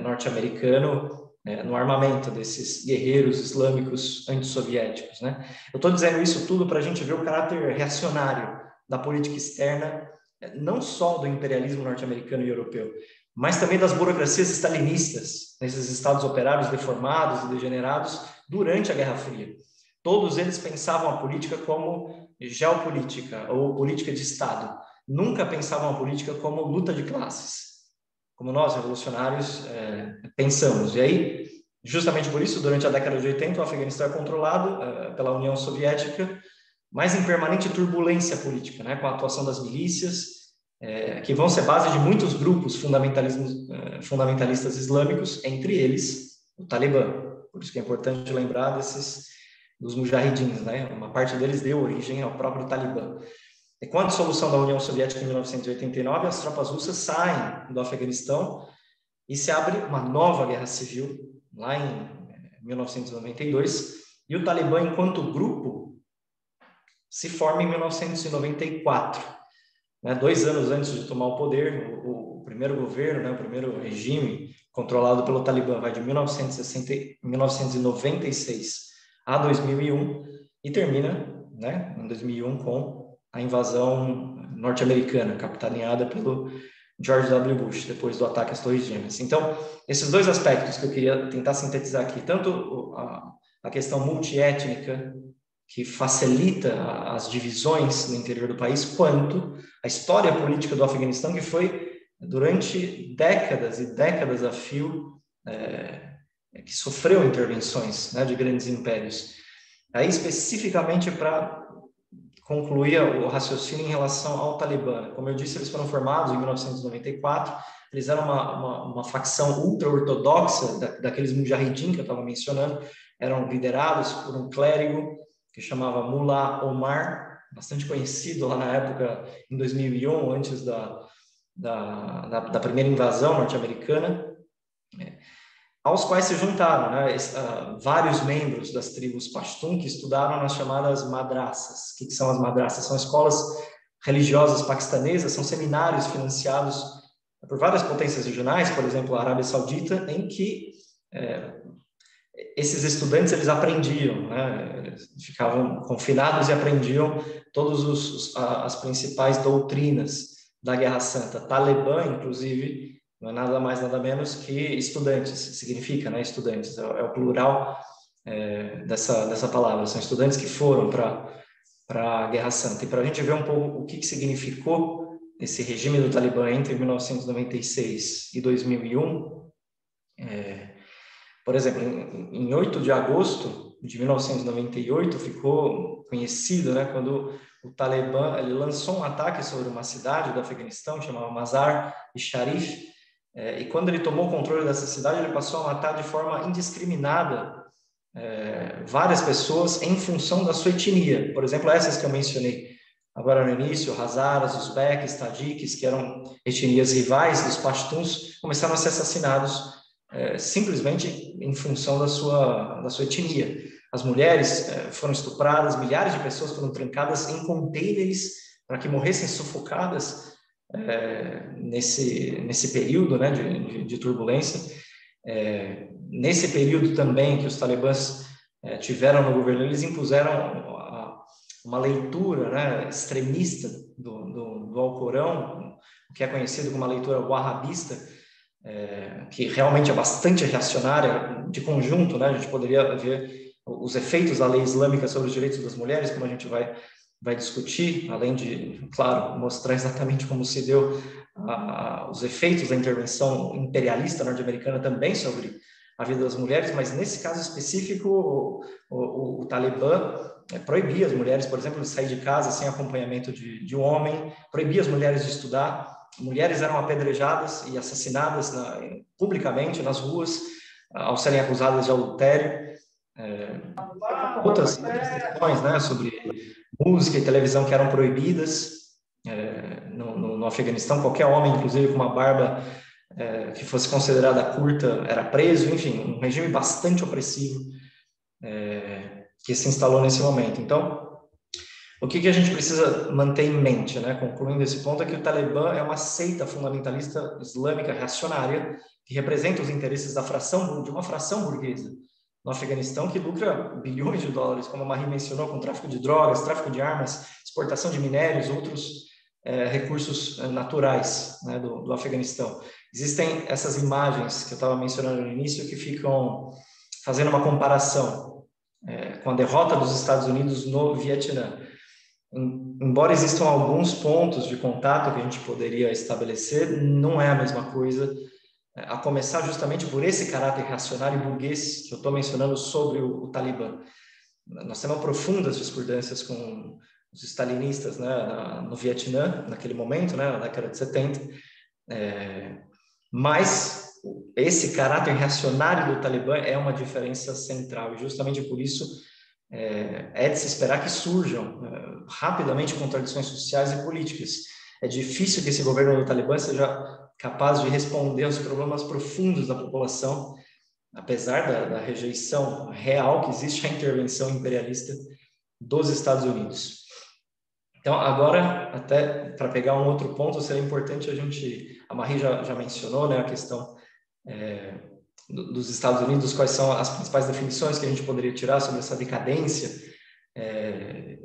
norte-americano no armamento desses guerreiros islâmicos antissoviéticos, né? Eu estou dizendo isso tudo para a gente ver o caráter reacionário da política externa, não só do imperialismo norte-americano e europeu, mas também das burocracias stalinistas, nesses estados operários deformados e degenerados durante a Guerra Fria. Todos eles pensavam a política como geopolítica ou política de Estado. Nunca pensavam a política como luta de classes, como nós, revolucionários, pensamos. E aí, justamente por isso, durante a década de 80, o Afeganistão é controlado pela União Soviética, mas em permanente turbulência política, né, com a atuação das milícias, que vão ser base de muitos grupos fundamentalistas islâmicos, entre eles o Talibã. Por isso que é importante lembrar dos mujahidins, né? Uma parte deles deu origem ao próprio Talibã. E com a dissolução da União Soviética em 1989, as tropas russas saem do Afeganistão e se abre uma nova guerra civil, lá em 1992, e o Talibã, enquanto grupo, se forma em 1994. né, 2 anos antes de tomar o poder, o primeiro governo, né, o primeiro regime controlado pelo Talibã vai de 1996 a 2001 e termina, né, em 2001 com a invasão norte-americana, capitaneada pelo George W. Bush, depois do ataque às Torres Gêmeas. Então, esses 2 aspectos que eu queria tentar sintetizar aqui, tanto a questão multiétnica, que facilita as divisões no interior do país, quanto a história política do Afeganistão, que foi, durante décadas e décadas a fio, que sofreu intervenções, né, de grandes impérios. Aí, especificamente para concluir o raciocínio em relação ao Talibã. Como eu disse, eles foram formados em 1994, eles eram uma facção ultra-ortodoxa daqueles mujahidin que eu estava mencionando, eram liderados por um clérigo que chamava Mullah Omar, bastante conhecido lá na época, em 2001, antes da primeira invasão norte-americana, aos quais se juntaram, né, vários membros das tribos Pashtun que estudaram nas chamadas madraças. O que são as madraças? São escolas religiosas paquistanesas, são seminários financiados por várias potências regionais, por exemplo, a Arábia Saudita, em que esses estudantes eles aprendiam, né, eles ficavam confinados e aprendiam todas as principais doutrinas da Guerra Santa. Talibã, inclusive, não é nada mais, nada menos que estudantes, significa, né, estudantes, é o plural dessa palavra, são estudantes que foram para a Guerra Santa. E para a gente ver um pouco o que significou esse regime do Talibã entre 1996 e 2001, por exemplo, em 8 de agosto de 1998, ficou conhecido, né, quando o Talibã ele lançou um ataque sobre uma cidade do Afeganistão, chamada Mazar-e-Sharif, e quando ele tomou o controle dessa cidade, ele passou a matar de forma indiscriminada várias pessoas em função da sua etnia. Por exemplo, essas que eu mencionei agora no início, Hazaras, Uzbeques, Tadiques, que eram etnias rivais dos Pashtuns, começaram a ser assassinados simplesmente em função da sua etnia. As mulheres foram estupradas, milhares de pessoas foram trancadas em contêineres para que morressem sufocadas nesse período, né, de turbulência. Nesse período também que os talibãs tiveram no governo, eles impuseram uma leitura, né, extremista do Alcorão, o que é conhecido como uma leitura wahhabista, que realmente é bastante reacionária de conjunto, né? A gente poderia ver os efeitos da lei islâmica sobre os direitos das mulheres, como a gente vai discutir, além de, claro, mostrar exatamente como se deu os efeitos da intervenção imperialista norte-americana também sobre a vida das mulheres, mas nesse caso específico, o Talibã proibia as mulheres, por exemplo, de sair de casa sem acompanhamento de um homem, proibia as mulheres de estudar. Mulheres eram apedrejadas e assassinadas publicamente nas ruas ao serem acusadas de adultério. Outras questões, né, sobre música e televisão que eram proibidas no Afeganistão. Qualquer homem, inclusive com uma barba que fosse considerada curta, era preso. Enfim, um regime bastante opressivo que se instalou nesse momento. Então, o que a gente precisa manter em mente, né, concluindo esse ponto, é que o Talibã é uma seita fundamentalista islâmica reacionária que representa os interesses de uma fração burguesa no Afeganistão que lucra bilhões de dólares, como a Marie mencionou, com tráfico de drogas, tráfico de armas, exportação de minérios, outros recursos naturais, né, do Afeganistão. Existem essas imagens que eu estava mencionando no início que ficam fazendo uma comparação com a derrota dos Estados Unidos no Vietnã. Embora existam alguns pontos de contato que a gente poderia estabelecer, não é a mesma coisa, a começar justamente por esse caráter reacionário e burguês que eu estou mencionando sobre o Talibã. Nós temos profundas discordâncias com os stalinistas, né, no Vietnã, naquele momento, né, na década de 70, mas esse caráter reacionário do Talibã é uma diferença central, e justamente por isso é de se esperar que surjam rapidamente contradições sociais e políticas. É difícil que esse governo do Talibã seja capaz de responder aos problemas profundos da população, apesar da rejeição real que existe à intervenção imperialista dos Estados Unidos. Então, agora, até para pegar um outro ponto, seria importante a Marie já mencionou, né, a questão dos Estados Unidos, quais são as principais definições que a gente poderia tirar sobre essa decadência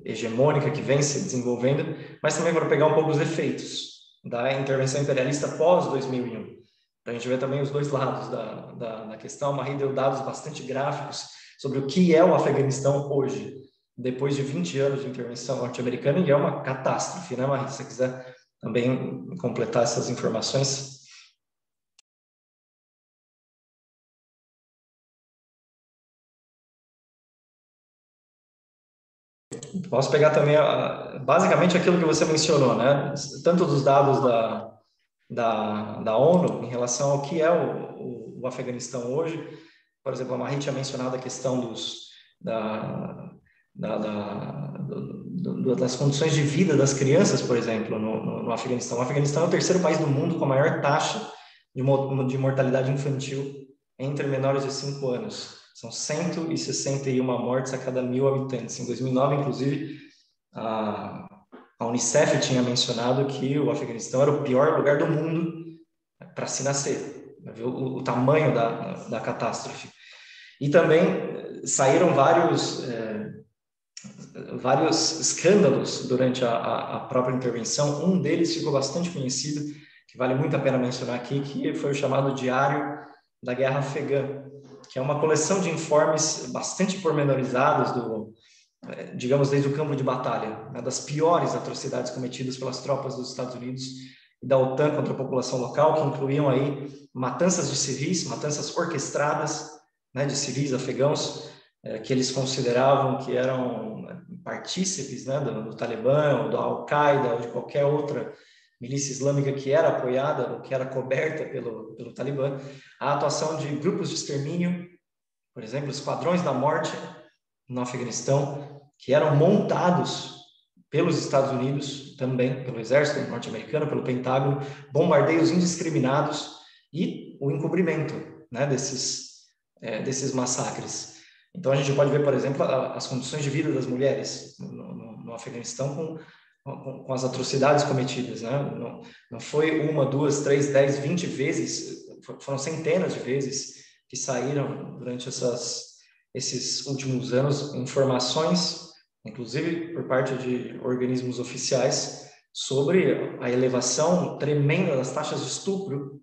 hegemônica que vem se desenvolvendo, mas também para pegar um pouco os efeitos da intervenção imperialista pós 2001. Para a gente ver também os dois lados da questão. A Marie deu dados bastante gráficos sobre o que é o Afeganistão hoje, depois de 20 anos de intervenção norte-americana, e é uma catástrofe, né, Marie? Se você quiser também completar essas informações. Posso pegar também, basicamente, aquilo que você mencionou, né? Tanto dos dados da ONU em relação ao que é o Afeganistão hoje. Por exemplo, a Marie tinha mencionado a questão das condições de vida das crianças, por exemplo, no Afeganistão. O Afeganistão é o terceiro país do mundo com a maior taxa de mortalidade infantil entre menores de 5 anos. São 161 mortes a cada 1.000 habitantes. Em 2009, inclusive, a Unicef tinha mencionado que o Afeganistão era o pior lugar do mundo para se nascer. O tamanho da catástrofe. E também saíram vários escândalos durante a própria intervenção. Um deles ficou bastante conhecido, que vale muito a pena mencionar aqui, que foi o chamado Diário da Guerra Afegã, que é uma coleção de informes bastante pormenorizados digamos, desde o campo de batalha, né, das piores atrocidades cometidas pelas tropas dos Estados Unidos e da OTAN contra a população local, que incluíam aí matanças de civis, matanças orquestradas, né, de civis afegãos, que eles consideravam que eram partícipes, né, do Talibã, ou da Al-Qaeda, ou de qualquer outra milícia islâmica que era apoiada ou que era coberta pelo Talibã. A atuação de grupos de extermínio, por exemplo, esquadrões da morte no Afeganistão, que eram montados pelos Estados Unidos, também pelo exército norte-americano, pelo Pentágono, bombardeios indiscriminados e o encobrimento, né, desses massacres. Então, a gente pode ver, por exemplo, as condições de vida das mulheres no Afeganistão com as atrocidades cometidas, né? Não foi 1, 2, 3, 10, 20 vezes, foram centenas de vezes que saíram durante esses últimos anos informações, inclusive por parte de organismos oficiais, sobre a elevação tremenda das taxas de estupro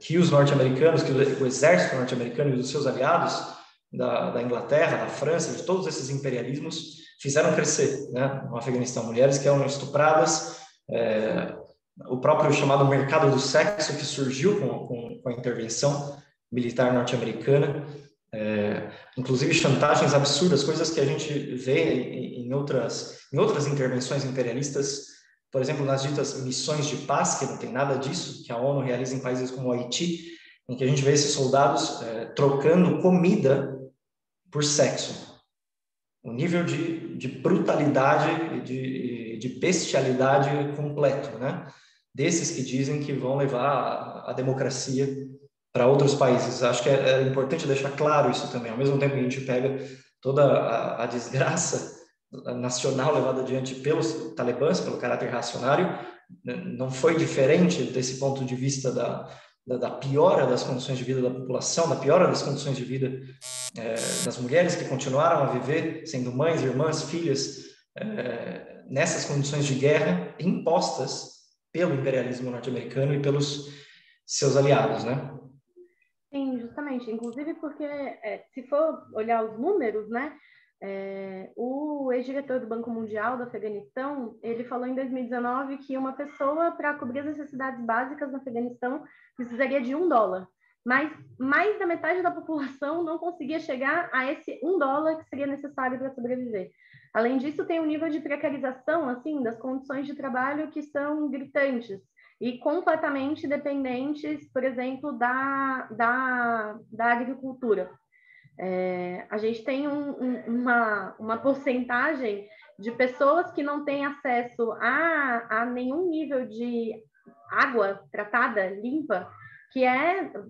que os norte-americanos, que o exército norte-americano e os seus aliados da Inglaterra, da França, de todos esses imperialismos, fizeram crescer, né, no Afeganistão. Mulheres que eram estupradas, o próprio chamado mercado do sexo, que surgiu com a intervenção militar norte-americana, inclusive chantagens absurdas, coisas que a gente vê em outras intervenções imperialistas, por exemplo, nas ditas missões de paz, que não tem nada disso, que a ONU realiza em países como o Haiti, em que a gente vê esses soldados trocando comida por sexo. O nível de brutalidade e de bestialidade completo, né? Desses que dizem que vão levar a democracia para outros países. Acho que é importante deixar claro isso também. Ao mesmo tempo que a gente pega toda a desgraça nacional levada adiante pelos talibãs, pelo caráter reacionário, não foi diferente desse ponto de vista da piora das condições de vida da população, da piora das condições de vida das mulheres que continuaram a viver sendo mães, irmãs, filhas, nessas condições de guerra impostas pelo imperialismo norte-americano e pelos seus aliados, né? Sim, justamente. Inclusive porque, se for olhar os números, né, o ex-diretor do Banco Mundial do Afeganistão, ele falou em 2019 que uma pessoa, para cobrir as necessidades básicas no Afeganistão, precisaria de $1. Mas mais da metade da população não conseguia chegar a esse $1 que seria necessário para sobreviver. Além disso, tem um nível de precarização, assim, das condições de trabalho que são gritantes e completamente dependentes, por exemplo, da agricultura. A gente tem uma porcentagem de pessoas que não têm acesso a nenhum nível de água tratada, limpa, que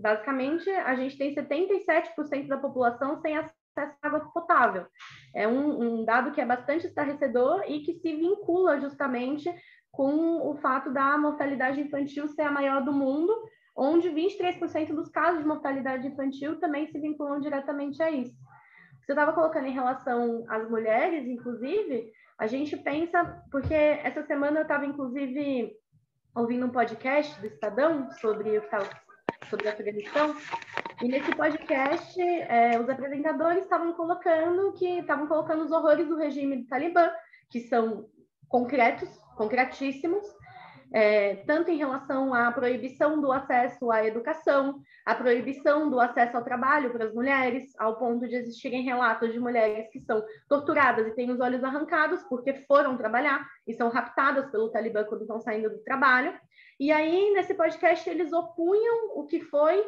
basicamente, a gente tem 77% da população sem acesso acesso à água potável. É um dado que é bastante estarrecedor e que se vincula justamente com o fato da mortalidade infantil ser a maior do mundo, onde 23% dos casos de mortalidade infantil também se vinculam diretamente a isso. Você estava colocando em relação às mulheres, inclusive, a gente pensa, porque essa semana eu estava, inclusive, ouvindo um podcast do Estadão sobre o Afeganistão, e nesse podcast os apresentadores estavam colocando os horrores do regime do Talibã, que são concretíssimos, tanto em relação à proibição do acesso à educação, a proibição do acesso ao trabalho para as mulheres, ao ponto de existirem relatos de mulheres que são torturadas e têm os olhos arrancados porque foram trabalhar e são raptadas pelo Talibã quando estão saindo do trabalho. E aí, nesse podcast, eles opunham o que foi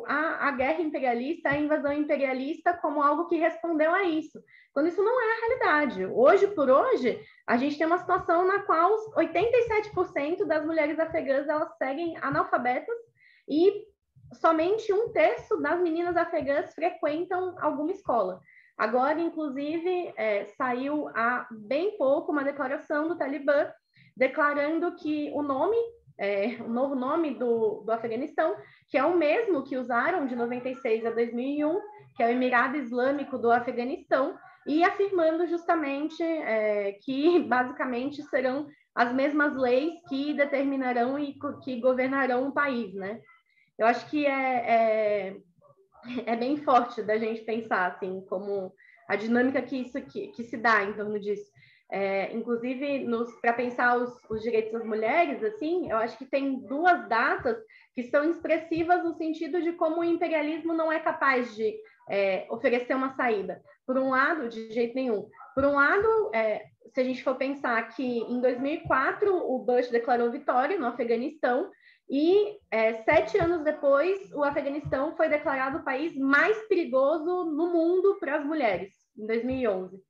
a guerra imperialista, a invasão imperialista, como algo que respondeu a isso, quando isso não é a realidade. Hoje por hoje, a gente tem uma situação na qual 87% das mulheres afegãs elas seguem analfabetas e somente 1/3 das meninas afegãs frequentam alguma escola. Agora, inclusive, saiu há bem pouco uma declaração do Talibã declarando que o novo nome do Afeganistão, que é o mesmo que usaram de 96 a 2001, que é o Emirado Islâmico do Afeganistão, e afirmando justamente que, basicamente, serão as mesmas leis que determinarão e que governarão o país, né? Eu acho que é bem forte da gente pensar, assim, como a dinâmica que se dá em torno disso. Inclusive, para pensar os direitos das mulheres, assim, eu acho que tem 2 datas que são expressivas no sentido de como o imperialismo não é capaz de oferecer uma saída. Por um lado, de jeito nenhum. Por um lado, se a gente for pensar que em 2004 o Bush declarou vitória no Afeganistão e 7 anos depois o Afeganistão foi declarado o país mais perigoso no mundo para as mulheres, em 2011.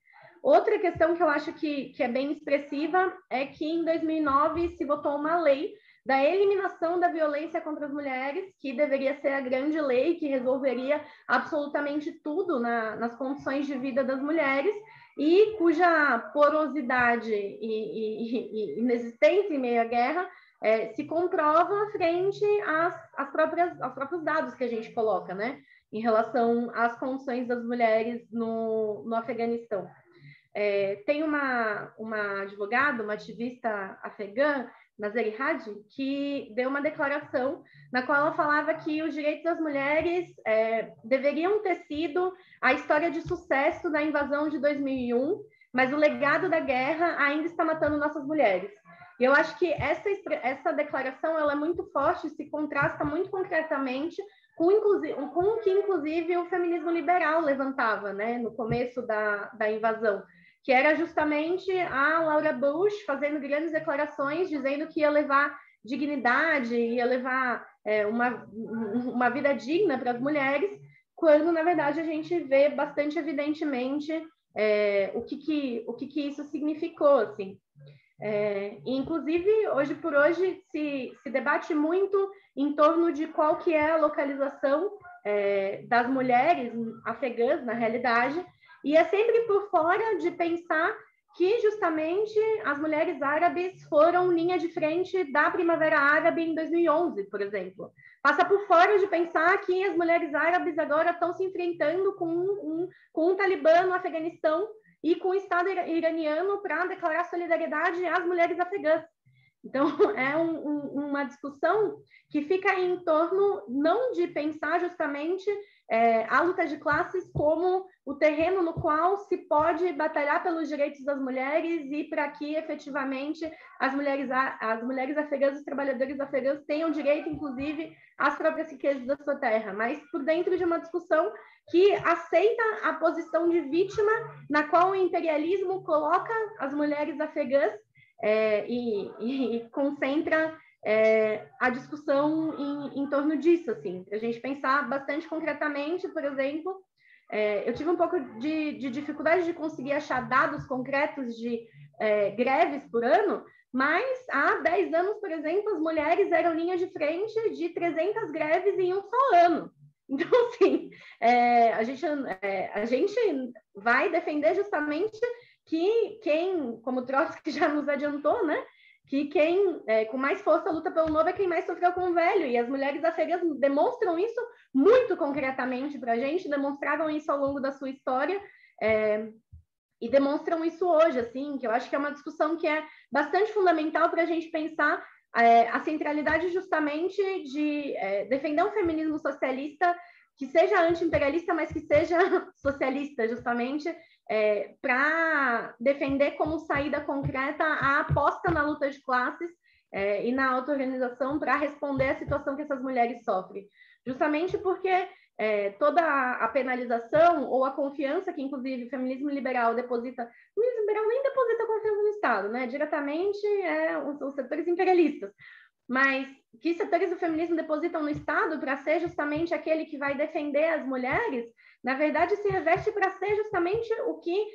Outra questão que eu acho que é bem expressiva é que em 2009 se votou uma lei da eliminação da violência contra as mulheres, que deveria ser a grande lei que resolveria absolutamente tudo nas condições de vida das mulheres, e cuja porosidade e inexistência em meio à guerra se comprova frente aos próprios dados que a gente coloca, né, em relação às condições das mulheres no Afeganistão. Tem uma advogada, uma ativista afegã, Nazeri Hadi, que deu uma declaração na qual ela falava que os direitos das mulheres deveriam ter sido a história de sucesso da invasão de 2001, mas o legado da guerra ainda está matando nossas mulheres. E eu acho que essa declaração ela é muito forte, se contrasta muito concretamente com o que, inclusive, o feminismo liberal levantava, né, no começo da invasão, que era justamente a Laura Bush fazendo grandes declarações, dizendo que ia levar dignidade, ia levar uma vida digna para as mulheres, quando, na verdade, a gente vê bastante evidentemente o que isso significou, assim. Inclusive, hoje por hoje, se debate muito em torno de qual que é a localização das mulheres afegãs, na realidade, e é sempre por fora de pensar que justamente as mulheres árabes foram linha de frente da Primavera Árabe em 2011, por exemplo. Passa por fora de pensar que as mulheres árabes agora estão se enfrentando com um Talibã no Afeganistão e com o Estado iraniano para declarar solidariedade às mulheres afegãs. Então, é uma discussão que fica em torno não de pensar justamente a luta de classes como o terreno no qual se pode batalhar pelos direitos das mulheres e para que, efetivamente, as mulheres afegãs, os trabalhadores afegãos tenham direito, inclusive, às próprias riquezas da sua terra, mas por dentro de uma discussão que aceita a posição de vítima na qual o imperialismo coloca as mulheres afegãs e concentra a discussão em torno disso, assim, para a gente pensar bastante concretamente. Por exemplo, eu tive um pouco de dificuldade de conseguir achar dados concretos de greves por ano, mas há 10 anos, por exemplo, as mulheres eram linha de frente de 300 greves em um só ano. Então, assim, a gente vai defender justamente que quem, como o Trotsky já nos adiantou, né, que quem com mais força luta pelo novo é quem mais sofreu com o velho, e as mulheres afegãs demonstram isso muito concretamente para a gente, demonstraram isso ao longo da sua história, e demonstram isso hoje, assim, que eu acho que é uma discussão que é bastante fundamental para a gente pensar a centralidade justamente de defender um feminismo socialista que seja anti-imperialista, mas que seja socialista, justamente, para defender como saída concreta a aposta na luta de classes e na auto-organização para responder à situação que essas mulheres sofrem. Justamente porque toda a penalização ou a confiança que, inclusive, o feminismo liberal deposita... O feminismo liberal nem deposita confiança no Estado, né? Diretamente os setores imperialistas. Mas que setores do feminismo depositam no Estado para ser justamente aquele que vai defender as mulheres, na verdade, se reveste para ser justamente o que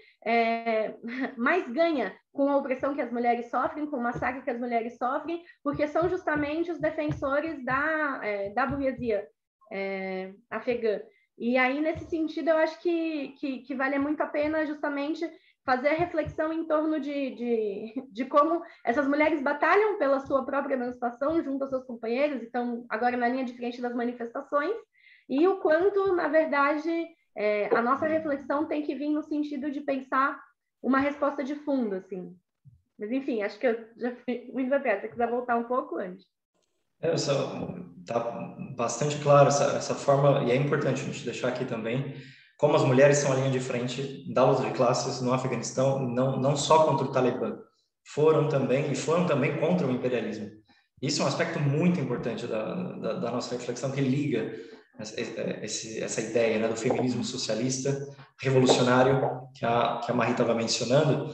mais ganha com a opressão que as mulheres sofrem, com o massacre que as mulheres sofrem, porque são justamente os defensores da burguesia afegã. E aí, nesse sentido, eu acho que vale muito a pena justamente fazer a reflexão em torno de como essas mulheres batalham pela sua própria emancipação junto aos seus companheiros, então, agora na linha de frente das manifestações, e o quanto, na verdade, a nossa reflexão tem que vir no sentido de pensar uma resposta de fundo, assim. Mas, enfim, acho que eu já fui muito atrás. Se você quiser voltar um pouco antes. Está bastante claro essa forma, e é importante a gente deixar aqui também como as mulheres são a linha de frente da luta de classes no Afeganistão, não só contra o Talibã, foram também contra o imperialismo. Isso é um aspecto muito importante da nossa reflexão, que liga essa ideia, né, do feminismo socialista revolucionário que a Marie estava mencionando,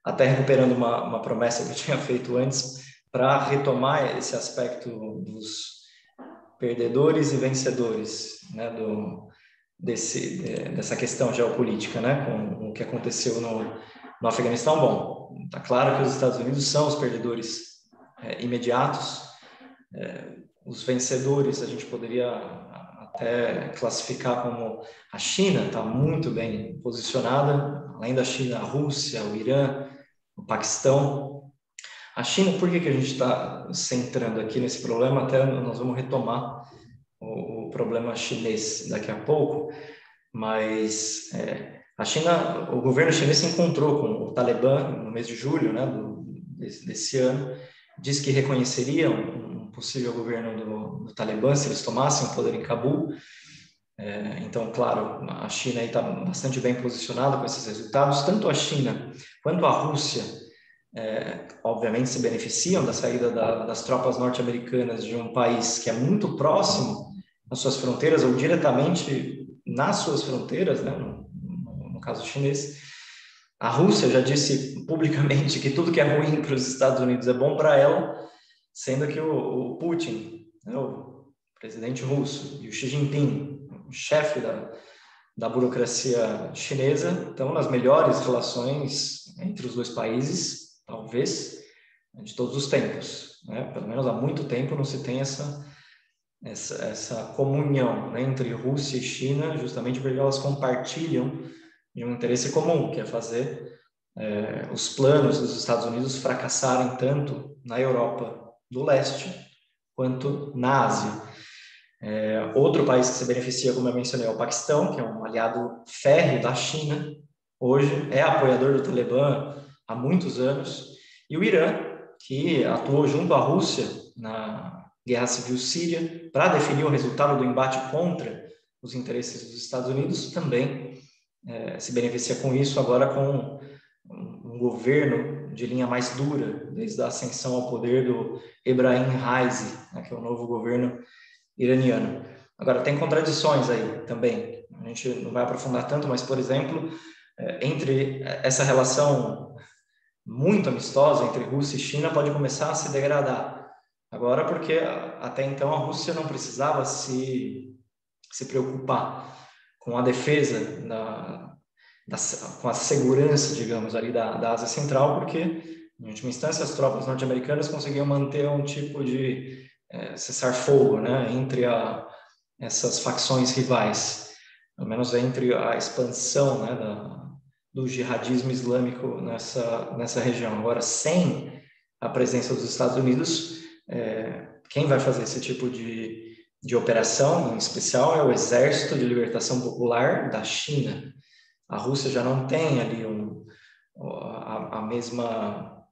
até recuperando uma promessa que eu tinha feito antes, para retomar esse aspecto dos perdedores e vencedores, né, dessa questão geopolítica, né, com o que aconteceu no Afeganistão. Bom, está claro que os Estados Unidos são os perdedores imediatos. Os vencedores a gente poderia até classificar como a China, está muito bem posicionada, além da China, a Rússia, o Irã, o Paquistão. A China, por que a gente está centrando aqui nesse problema? Até nós vamos retomar o problema chinês daqui a pouco, mas a China, o governo chinês se encontrou com o Talibã no mês de julho, né, desse ano, disse que reconheceria um possível governo do Talibã se eles tomassem o poder em Cabul. Então, claro, a China está bastante bem posicionada com esses resultados. Tanto a China quanto a Rússia, obviamente, se beneficiam da saída das tropas norte-americanas de um país que é muito próximo às suas fronteiras, ou diretamente nas suas fronteiras, né, no caso chinês. A Rússia já disse publicamente que tudo que é ruim para os Estados Unidos é bom para ela, sendo que o Putin, né, o presidente russo, e o Xi Jinping, o chefe da burocracia chinesa, estão nas melhores relações entre os dois países, talvez, de todos os tempos, né? Pelo menos há muito tempo não se tem essa comunhão, né, entre Rússia e China, justamente porque elas compartilham de um interesse comum, que é fazer os planos dos Estados Unidos fracassarem tanto na Europa do Leste quanto na Ásia. Outro país que se beneficia, como eu mencionei, é o Paquistão, que é um aliado férreo da China, hoje é apoiador do Talibã há muitos anos, e o Irã, que atuou junto à Rússia na Guerra Civil Síria para definir o resultado do embate contra os interesses dos Estados Unidos, também se beneficia com isso, agora com um governo de linha mais dura, desde a ascensão ao poder do Ebrahim Raisi, né, que é o novo governo iraniano. Agora, tem contradições aí também, a gente não vai aprofundar tanto, mas, por exemplo, entre essa relação muito amistosa entre Rússia e China pode começar a se degradar. Agora, porque até então a Rússia não precisava se preocupar com a defesa com a segurança, digamos, ali da Ásia Central, porque, em última instância, as tropas norte-americanas conseguiam manter um tipo de cessar-fogo, né, entre essas facções rivais, pelo menos entre a expansão, né, do jihadismo islâmico nessa região. Agora, sem a presença dos Estados Unidos, quem vai fazer esse tipo de operação, em especial, é o Exército de Libertação Popular da China. A Rússia já não tem ali a mesma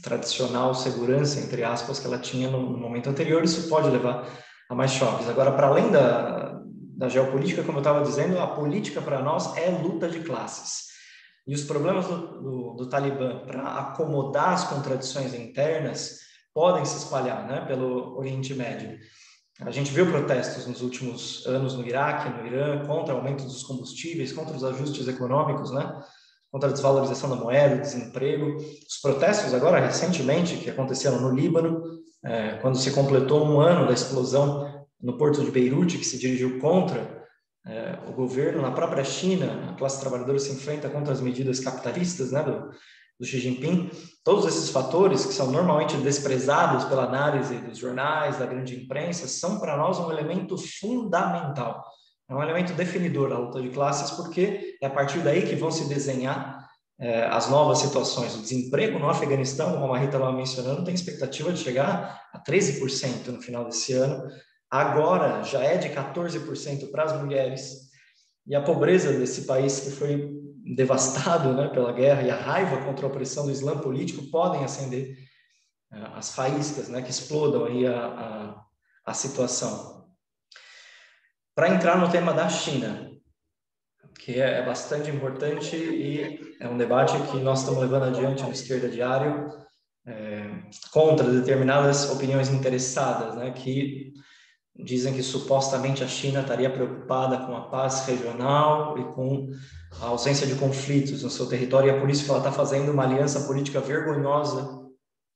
tradicional segurança, entre aspas, que ela tinha no momento anterior. Isso pode levar a mais choques. Agora, para além da geopolítica, como eu estava dizendo, a política para nós é luta de classes. E os problemas do Talibã para acomodar as contradições internas podem se espalhar, né, pelo Oriente Médio. A gente viu protestos nos últimos anos no Iraque, no Irã, contra o aumento dos combustíveis, contra os ajustes econômicos, né, contra a desvalorização da moeda, o desemprego. Os protestos agora, recentemente, que aconteceram no Líbano, quando se completou um ano da explosão no porto de Beirute, que se dirigiu contra o governo. Na própria China, a classe trabalhadora se enfrenta contra as medidas capitalistas, né, do Xi Jinping. Todos esses fatores, que são normalmente desprezados pela análise dos jornais, da grande imprensa, são para nós um elemento fundamental. É um elemento definidor da luta de classes, porque é a partir daí que vão se desenhar as novas situações. O desemprego no Afeganistão, como a Rita estava mencionando, tem expectativa de chegar a 13% no final desse ano. Agora já é de 14% para as mulheres. E a pobreza desse país que foi devastado, né, pela guerra, e a raiva contra a opressão do Islã político podem acender as faíscas, né, que explodam aí a situação. Para entrar no tema da China, que é bastante importante e é um debate que nós estamos levando adiante no Esquerda Diário, contra determinadas opiniões interessadas, né, que dizem que supostamente a China estaria preocupada com a paz regional e com a ausência de conflitos no seu território, e é por isso que ela está fazendo uma aliança política vergonhosa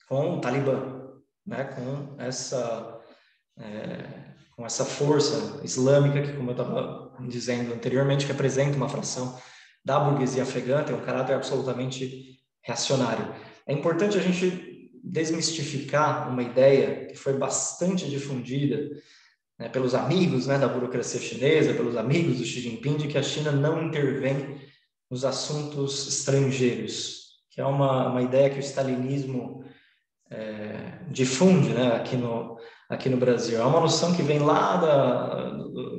com o Talibã, né, com essa força islâmica que, como eu estava dizendo anteriormente, representa uma fração da burguesia afegã, tem um caráter absolutamente reacionário. É importante a gente desmistificar uma ideia que foi bastante difundida, né, pelos amigos, né, da burocracia chinesa, pelos amigos do Xi Jinping, de que a China não intervém nos assuntos estrangeiros, que é uma ideia que o stalinismo difunde, né, aqui no Brasil. É uma noção que vem lá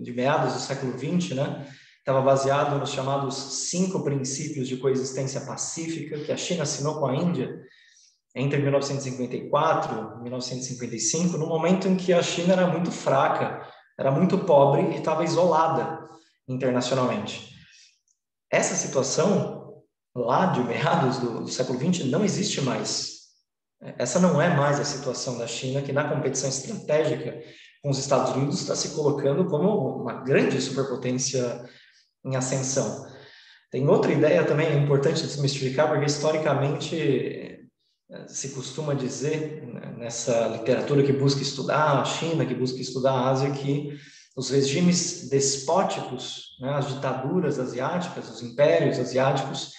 de meados do século XX, né, estava baseado nos chamados 5 princípios de coexistência pacífica, que a China assinou com a Índia entre 1954 e 1955, no momento em que a China era muito fraca, era muito pobre e estava isolada internacionalmente. Essa situação, lá de meados do século XX, não existe mais. Essa não é mais a situação da China, que na competição estratégica com os Estados Unidos está se colocando como uma grande superpotência em ascensão. Tem outra ideia também importante desmistificar, porque historicamente se costuma dizer, nessa literatura que busca estudar a China, que busca estudar a Ásia, que os regimes despóticos, né, as ditaduras asiáticas, os impérios asiáticos,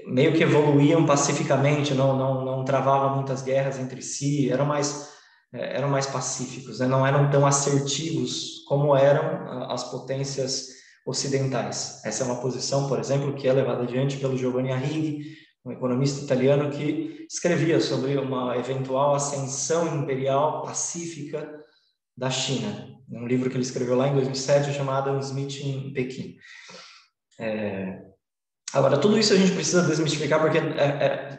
meio que evoluíam pacificamente, não travavam muitas guerras entre si, eram mais pacíficos, né, não eram tão assertivos como eram as potências ocidentais. Essa é uma posição, por exemplo, que é levada adiante pelo Giovanni Arrighi, um economista italiano que escrevia sobre uma eventual ascensão imperial pacífica da China, um livro que ele escreveu lá em 2007 chamado Um Smith em Pequim. Agora, tudo isso a gente precisa desmistificar porque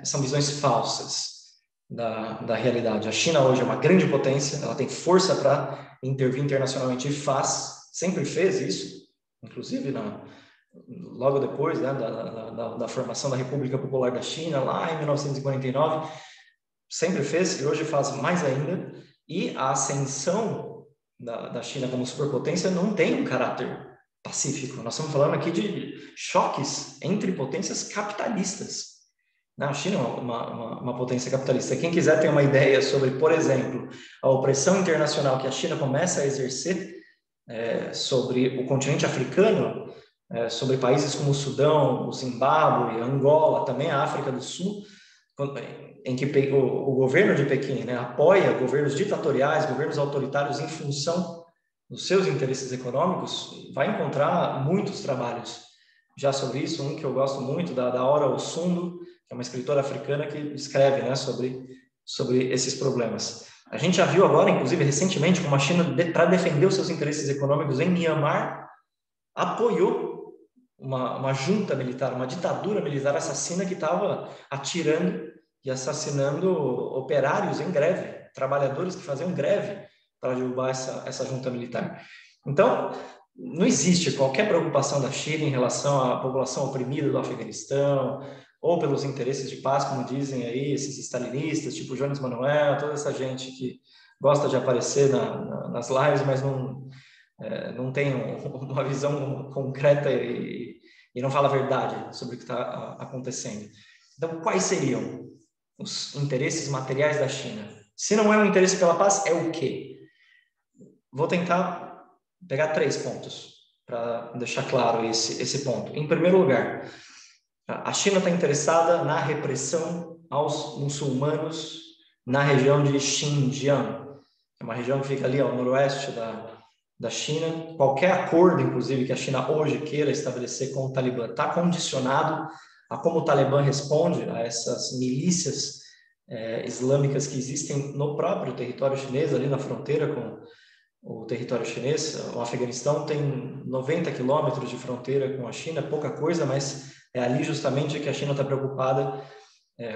são visões falsas da realidade. A China hoje é uma grande potência, ela tem força para intervir internacionalmente e sempre fez isso, inclusive logo depois, né, da formação da República Popular da China, lá em 1949, sempre fez e hoje faz mais ainda, e a ascensão da China como superpotência não tem um caráter pacífico. Nós estamos falando aqui de choques entre potências capitalistas. A China é uma potência capitalista. Quem quiser ter uma ideia sobre, por exemplo, a opressão internacional que a China começa a exercer sobre o continente africano, sobre países como o Sudão, o Zimbábue, Angola, também a África do Sul, em que o governo de Pequim, né, apoia governos ditatoriais, governos autoritários em função dos seus interesses econômicos, vai encontrar muitos trabalhos já sobre isso. Um que eu gosto muito, da Ora Osundo, que é uma escritora africana que escreve, né, sobre esses problemas. A gente já viu agora, inclusive, recentemente, como a China, para defender os seus interesses econômicos em Myanmar, apoiou uma junta militar, uma ditadura militar assassina que estava atirando e assassinando operários em greve, trabalhadores que faziam greve para derrubar essa junta militar. Então, não existe qualquer preocupação da China em relação à população oprimida do Afeganistão, ou pelos interesses de paz, como dizem aí, esses stalinistas, tipo Jones Manuel, toda essa gente que gosta de aparecer nas lives, mas não tem uma visão concreta e não fala a verdade sobre o que está acontecendo. Então, quais seriam os interesses materiais da China? Se não é um interesse pela paz, é o quê? Vou tentar pegar 3 pontos para deixar claro esse ponto. Em primeiro lugar, a China está interessada na repressão aos muçulmanos na região de Xinjiang, que é uma região que fica ali ao noroeste da China. Qualquer acordo, inclusive, que a China hoje queira estabelecer com o Talibã está condicionado a como o Talibã responde a essas milícias islâmicas que existem no próprio território chinês, ali na fronteira com o território chinês. O Afeganistão tem 90 quilômetros de fronteira com a China, pouca coisa, mas é ali justamente que a China está preocupada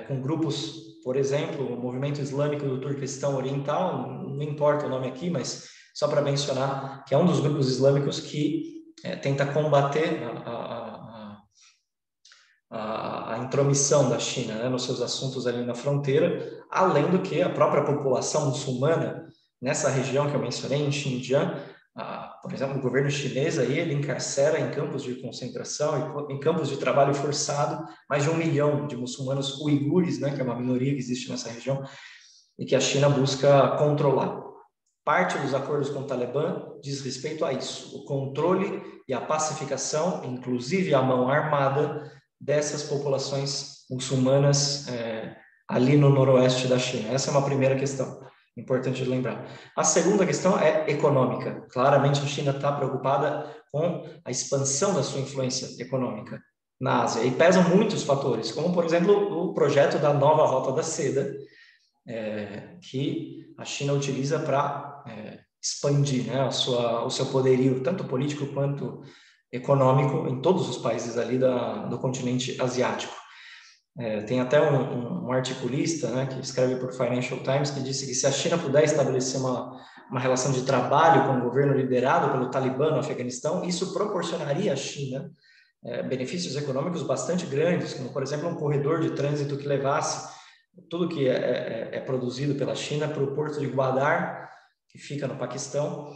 com grupos, por exemplo, o movimento islâmico do Turquestão Oriental, não importa o nome aqui, mas só para mencionar que é um dos grupos islâmicos que tenta combater a intromissão da China, né, nos seus assuntos ali na fronteira, além do que a própria população muçulmana nessa região que eu mencionei, em Xinjiang, por exemplo, o governo chinês aí, ele encarcera em campos de concentração e em campos de trabalho forçado mais de 1 milhão de muçulmanos uigures, né, que é uma minoria que existe nessa região e que a China busca controlar. Parte dos acordos com o Talibã diz respeito a isso, o controle e a pacificação, inclusive a mão armada, dessas populações muçulmanas ali no noroeste da China. Essa é uma primeira questão importante de lembrar. A segunda questão é econômica. Claramente a China está preocupada com a expansão da sua influência econômica na Ásia. E pesam muitos fatores, como, por exemplo, o projeto da nova Rota da Seda, que a China utiliza para expandir, né, o seu poderio, tanto político quanto econômico, em todos os países ali do continente asiático. Tem até um articulista, né, que escreve por Financial Times, que disse que se a China puder estabelecer uma relação de trabalho com o governo liderado pelo Talibã no Afeganistão, isso proporcionaria à China benefícios econômicos bastante grandes, como, por exemplo, um corredor de trânsito que levasse tudo que é produzido pela China para o porto de Gwadar, que fica no Paquistão,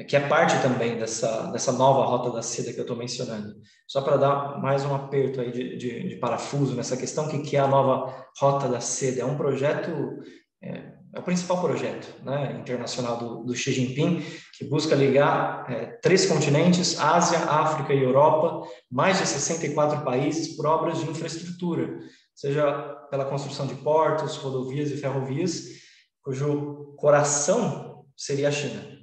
que é parte também dessa nova Rota da Seda que eu estou mencionando. Só para dar mais um aperto aí de parafuso nessa questão, que é a nova Rota da Seda? É um projeto, é o principal projeto, né, internacional do Xi Jinping, que busca ligar 3 continentes, Ásia, África e Europa, mais de 64 países, por obras de infraestrutura, seja pela construção de portos, rodovias e ferrovias, cujo coração seria a China.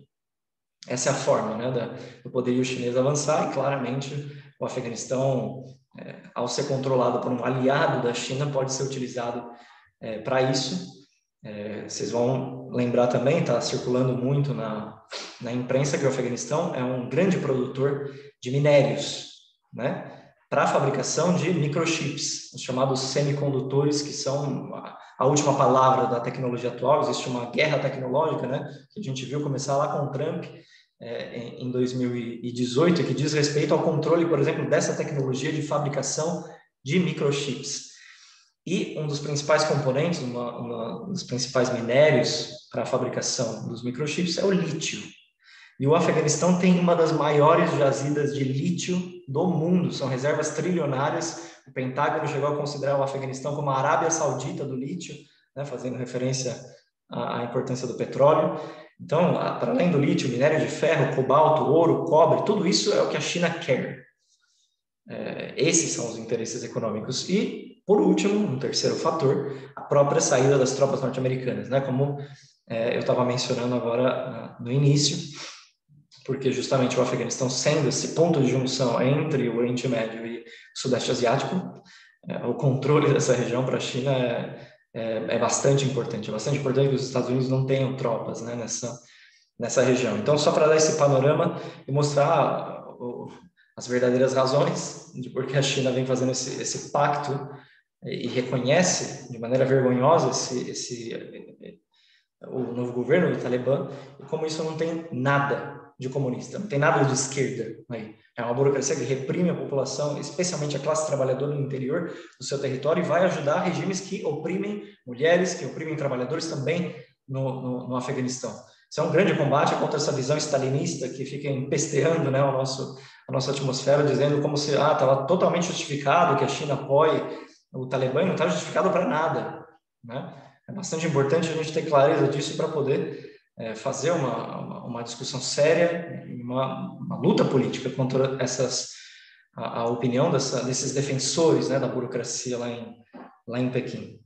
Essa é a forma, né, do poderio chinês avançar, e claramente o Afeganistão, ao ser controlado por um aliado da China, pode ser utilizado para isso. Vocês vão lembrar também, está circulando muito na imprensa, que o Afeganistão é um grande produtor de minérios, né, para a fabricação de microchips, os chamados semicondutores, que são a última palavra da tecnologia atual. Existe uma guerra tecnológica, né, que a gente viu começar lá com o Trump, em 2018, que diz respeito ao controle, por exemplo, dessa tecnologia de fabricação de microchips. E um dos principais componentes, um dos principais minérios para a fabricação dos microchips é o lítio. E o Afeganistão tem uma das maiores jazidas de lítio do mundo, são reservas trilionárias. O Pentágono chegou a considerar o Afeganistão como a Arábia Saudita do lítio, né, fazendo referência à importância do petróleo. Então, para além do lítio, minério de ferro, cobalto, ouro, cobre, tudo isso é o que a China quer. Esses são os interesses econômicos. E por último, um terceiro fator, a própria saída das tropas norte-americanas, né? Como eu estava mencionando agora no início, porque justamente o Afeganistão sendo esse ponto de junção entre o Oriente Médio e o Sudeste Asiático, o controle dessa região para a China é bastante importante. É bastante importante que os Estados Unidos não tenham tropas, né, nessa região. Então, só para dar esse panorama e mostrar as verdadeiras razões de por que a China vem fazendo esse pacto e reconhece de maneira vergonhosa o novo governo do Talibã, e como isso não tem nada de comunista, não tem nada de esquerda aí. É uma burocracia que reprime a população, especialmente a classe trabalhadora no interior do seu território, e vai ajudar regimes que oprimem mulheres, que oprimem trabalhadores também no Afeganistão. Isso é um grande combate contra essa visão stalinista que fica empesteando, né, a nossa atmosfera, dizendo como se estava totalmente justificado que a China apoie o Talibã, e não está justificado para nada, né? É bastante importante a gente ter clareza disso para poder fazer uma discussão séria, uma luta política contra a opinião desses defensores, né, da burocracia lá em Pequim.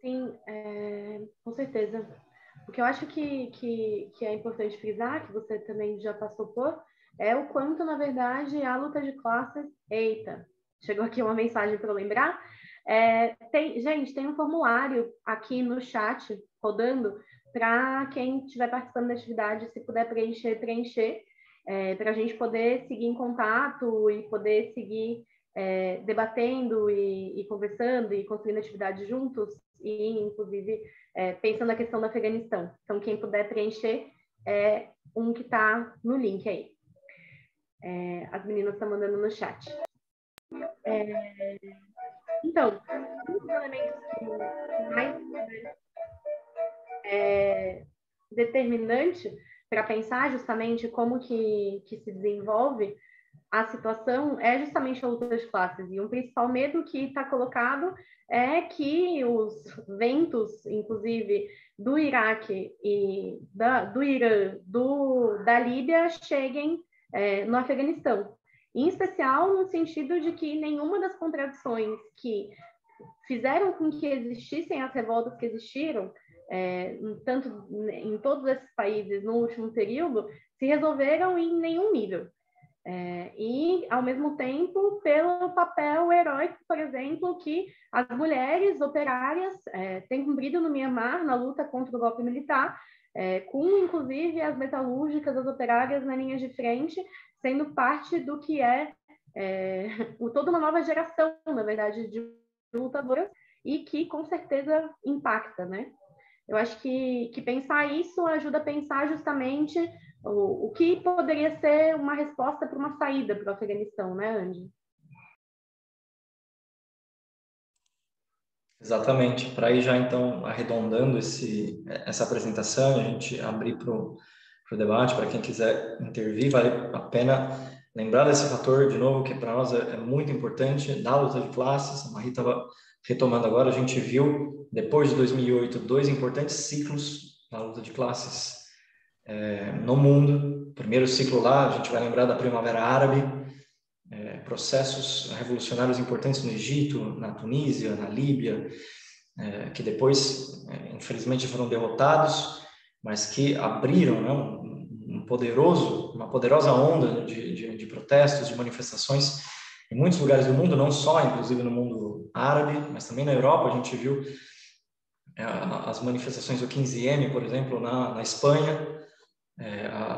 Sim, com certeza. O que eu acho que é importante frisar, que você também já passou por, é o quanto, na verdade, a luta de classes... Eita, chegou aqui uma mensagem para eu lembrar. Gente, tem um formulário aqui no chat rodando para quem estiver participando da atividade, se puder preencher, para a gente poder seguir em contato e poder seguir debatendo e conversando e construindo atividades juntos e, inclusive, pensando na questão do Afeganistão. Então, quem puder preencher é um que está no link aí. As meninas estão mandando no chat. Então, um dos elementos que mais determinante para pensar justamente como que se desenvolve a situação é justamente a luta das classes. E um principal medo que está colocado é que os ventos, inclusive, do Iraque e do Irã, da Líbia, cheguem no Afeganistão. Em especial no sentido de que nenhuma das contradições que fizeram com que existissem as revoltas que existiram, tanto em todos esses países no último período, se resolveram em nenhum nível. E, ao mesmo tempo, pelo papel heróico, por exemplo, que as mulheres operárias têm cumprido no Mianmar na luta contra o golpe militar, com, inclusive, as metalúrgicas, as operárias na linha de frente, sendo parte do que toda uma nova geração, na verdade, de lutadoras, e que, com certeza, impacta, né? Eu acho que pensar isso ajuda a pensar justamente o que poderia ser uma resposta para uma saída para o Afeganistão, né, Andy? Exatamente. Para ir já, então, arredondando essa apresentação, a gente abrir para o debate, para quem quiser intervir, vale a pena lembrar desse fator, de novo, que para nós é muito importante, da luta de classes. A Marie estava retomando agora, a gente viu, depois de 2008, 2 importantes ciclos da luta de classes no mundo. O primeiro ciclo lá, a gente vai lembrar da Primavera Árabe, processos revolucionários importantes no Egito, na Tunísia, na Líbia, que depois, infelizmente, foram derrotados, mas que abriram, né, uma poderosa onda de protestos, de manifestações em muitos lugares do mundo, não só, inclusive, no mundo árabe, mas também na Europa. A gente viu as manifestações do 15M, por exemplo, na Espanha,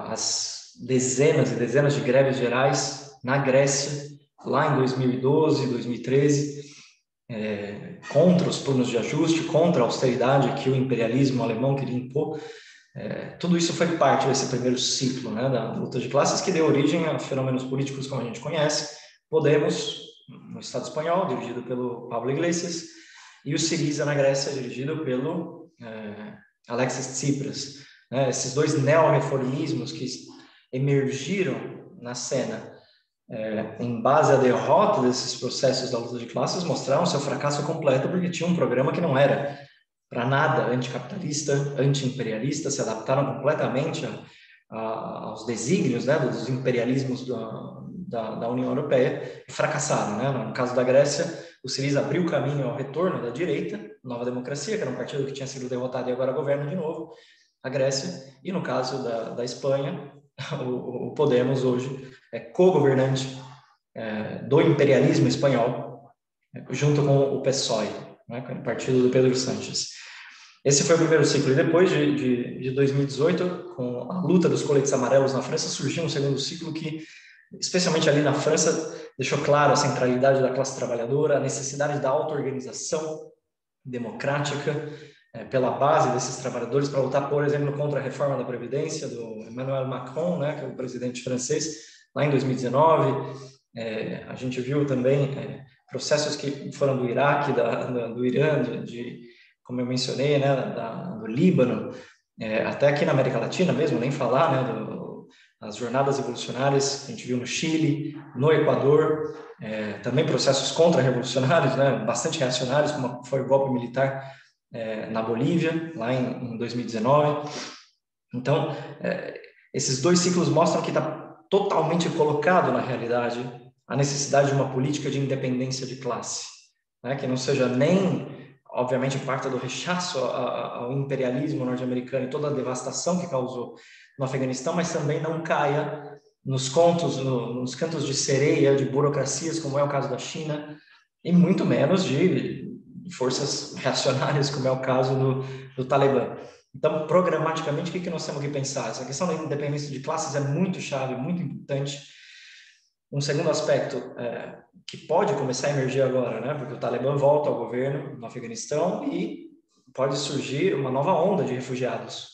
as dezenas e dezenas de greves gerais na Grécia, lá em 2012, 2013, contra os planos de ajuste, contra a austeridade que o imperialismo alemão queria impor. Tudo isso foi parte desse primeiro ciclo, né, da luta de classes, que deu origem a fenômenos políticos como a gente conhece. Podemos, no Estado espanhol, dirigido pelo Pablo Iglesias, e o Syriza, na Grécia, dirigido pelo Alexis Tsipras. Esses dois neo-reformismos que emergiram na cena em base à derrota desses processos da luta de classes, mostraram seu fracasso completo, porque tinha um programa que não era para nada anticapitalista, anti-imperialista, se adaptaram completamente aos desígnios, né, dos imperialismos da União Europeia e fracassaram, né? No caso da Grécia, o Syriza abriu o caminho ao retorno da direita, Nova Democracia, que era um partido que tinha sido derrotado e agora governa de novo a Grécia, e no caso da Espanha, o Podemos hoje é co-governante do imperialismo espanhol, junto com o PSOE, né, com o partido do Pedro Sánchez. Esse foi o primeiro ciclo, e depois de 2018, com a luta dos coletes amarelos na França, surgiu um segundo ciclo que, especialmente ali na França, deixou claro a centralidade da classe trabalhadora, a necessidade da auto-organização democrática pela base desses trabalhadores para lutar, por exemplo, contra a reforma da Previdência do Emmanuel Macron, né, que é o presidente francês, lá em 2019. A gente viu também processos que foram do Iraque, do Irã, como eu mencionei, né, do Líbano, até aqui na América Latina mesmo, nem falar, né, as jornadas revolucionárias que a gente viu no Chile, no Equador, também processos contra-revolucionários, né, bastante reacionários, como foi o golpe militar na Bolívia, lá em 2019. Então, esses dois ciclos mostram que está totalmente colocado na realidade a necessidade de uma política de independência de classe, né, que não seja nem, obviamente, parte do rechaço ao imperialismo norte-americano e toda a devastação que causou no Afeganistão, mas também não caia nos cantos de sereia de burocracias, como é o caso da China, e muito menos de forças reacionárias, como é o caso do Talibã. Então, programaticamente, o que nós temos que pensar? Essa questão da independência de classes é muito chave, muito importante. Um segundo aspecto que pode começar a emergir agora, né? Porque o Talibã volta ao governo no Afeganistão e pode surgir uma nova onda de refugiados,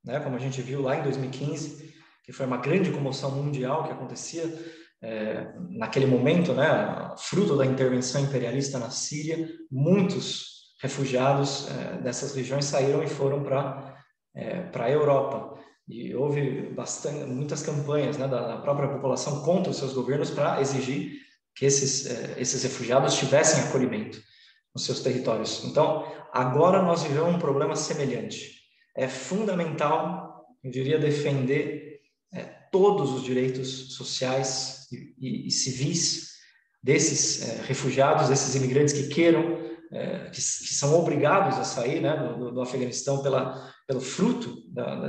né? Como a gente viu lá em 2015, que foi uma grande comoção mundial que acontecia naquele momento, né? Fruto da intervenção imperialista na Síria, muitos refugiados dessas regiões saíram e foram para a Europa. E houve muitas campanhas, né, da própria população contra os seus governos para exigir que esses refugiados tivessem acolhimento nos seus territórios. Então, agora nós vivemos um problema semelhante. É fundamental, eu diria, defender todos os direitos sociais e civis desses refugiados, desses imigrantes que queiram, que são obrigados a sair, né, do Afeganistão pelo fruto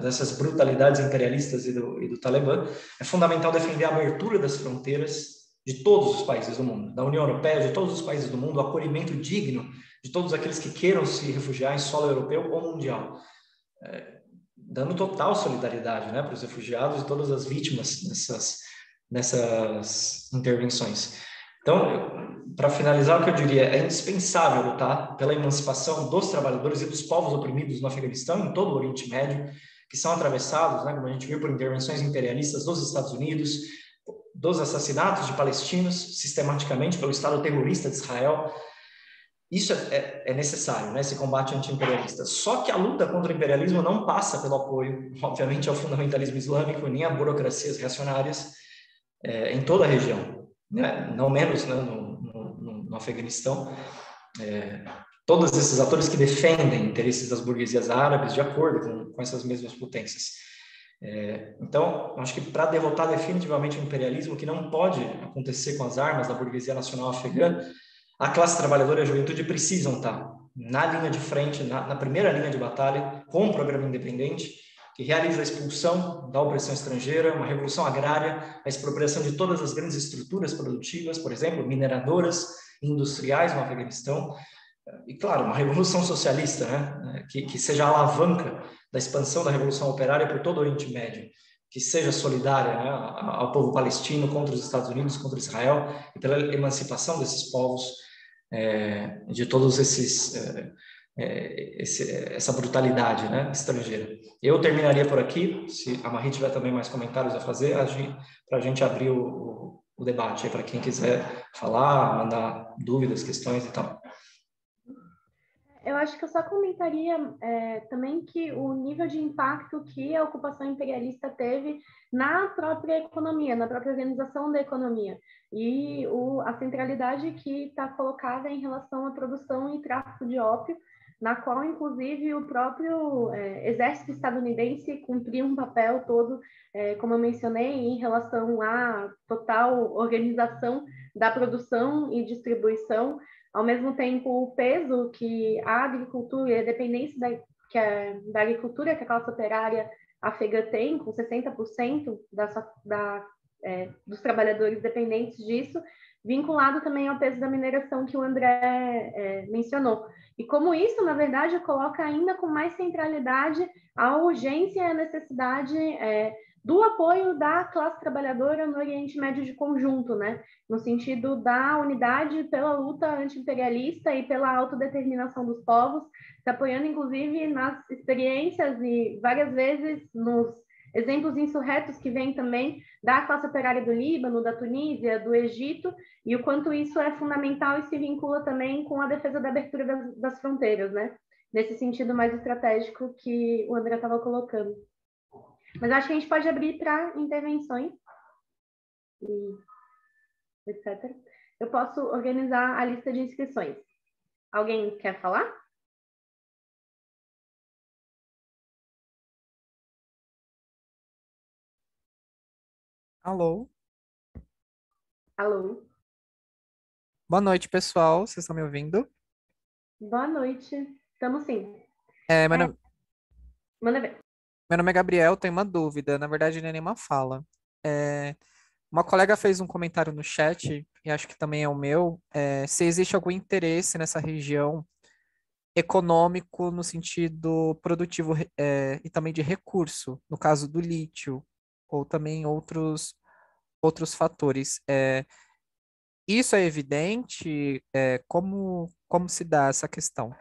dessas brutalidades imperialistas e do Talibã. É fundamental defender a abertura das fronteiras de todos os países do mundo, da União Europeia, de todos os países do mundo, o acolhimento digno de todos aqueles que queiram se refugiar em solo europeu ou mundial, dando total solidariedade, né, para os refugiados e todas as vítimas dessas intervenções. Então, para finalizar, o que eu diria é indispensável lutar pela emancipação dos trabalhadores e dos povos oprimidos no Afeganistão e em todo o Oriente Médio, que são atravessados, né, como a gente viu, por intervenções imperialistas dos Estados Unidos, dos assassinatos de palestinos sistematicamente pelo Estado terrorista de Israel. Isso é necessário, né, esse combate anti-imperialista. Só que a luta contra o imperialismo não passa pelo apoio, obviamente, ao fundamentalismo islâmico, nem a burocracias reacionárias em toda a região, né? Não menos, né, no Afeganistão. Todos esses atores que defendem interesses das burguesias árabes de acordo com essas mesmas potências. Então, acho que para derrotar definitivamente o imperialismo, que não pode acontecer com as armas da burguesia nacional afegã, a classe trabalhadora e a juventude precisam estar na linha de frente, na primeira linha de batalha, com um programa independente, que realiza a expulsão da opressão estrangeira, uma revolução agrária, a expropriação de todas as grandes estruturas produtivas, por exemplo, mineradoras e industriais no Afeganistão, e, claro, uma revolução socialista, né, que seja a alavanca da expansão da revolução operária por todo o Oriente Médio, que seja solidária, né, ao povo palestino contra os Estados Unidos, contra Israel, e pela emancipação desses povos de todos essa brutalidade, né, estrangeira. Eu terminaria por aqui. Se a Marie tiver também mais comentários a fazer, para a gente abrir o debate para quem quiser falar, mandar dúvidas, questões e tal. Eu acho que eu só comentaria também que o nível de impacto que a ocupação imperialista teve na própria economia, na própria organização da economia, e a centralidade que está colocada em relação à produção e tráfico de ópio na qual, inclusive, o próprio exército estadunidense cumpria um papel todo, como eu mencionei, em relação à total organização da produção e distribuição. Ao mesmo tempo, o peso que a agricultura e a dependência da agricultura que a classe operária afegã tem, com 60% dos trabalhadores dependentes disso, vinculado também ao peso da mineração que o André mencionou. E como isso, na verdade, coloca ainda com mais centralidade a urgência e a necessidade do apoio da classe trabalhadora no Oriente Médio de conjunto, né? No sentido da unidade pela luta anti-imperialista e pela autodeterminação dos povos, se apoiando, inclusive, nas experiências e várias vezes nos exemplos insurretos que vêm também da classe operária do Líbano, da Tunísia, do Egito, e o quanto isso é fundamental e se vincula também com a defesa da abertura das fronteiras, né? Nesse sentido mais estratégico que o André estava colocando. Mas acho que a gente pode abrir para intervenções, e etc. Eu posso organizar a lista de inscrições. Alguém quer falar? Alô? Alô? Boa noite, pessoal. Vocês estão me ouvindo? Boa noite. Estamos sim. Meu nome, Manda ver. meu nome é Gabriel, tenho uma dúvida. Na verdade, não é nenhuma fala. É, uma colega fez um comentário no chat, e acho que também é o meu, se existe algum interesse nessa região econômico no sentido produtivo, e também de recurso, no caso do lítio, ou também outros fatores. Isso é evidente? Como se dá essa questão?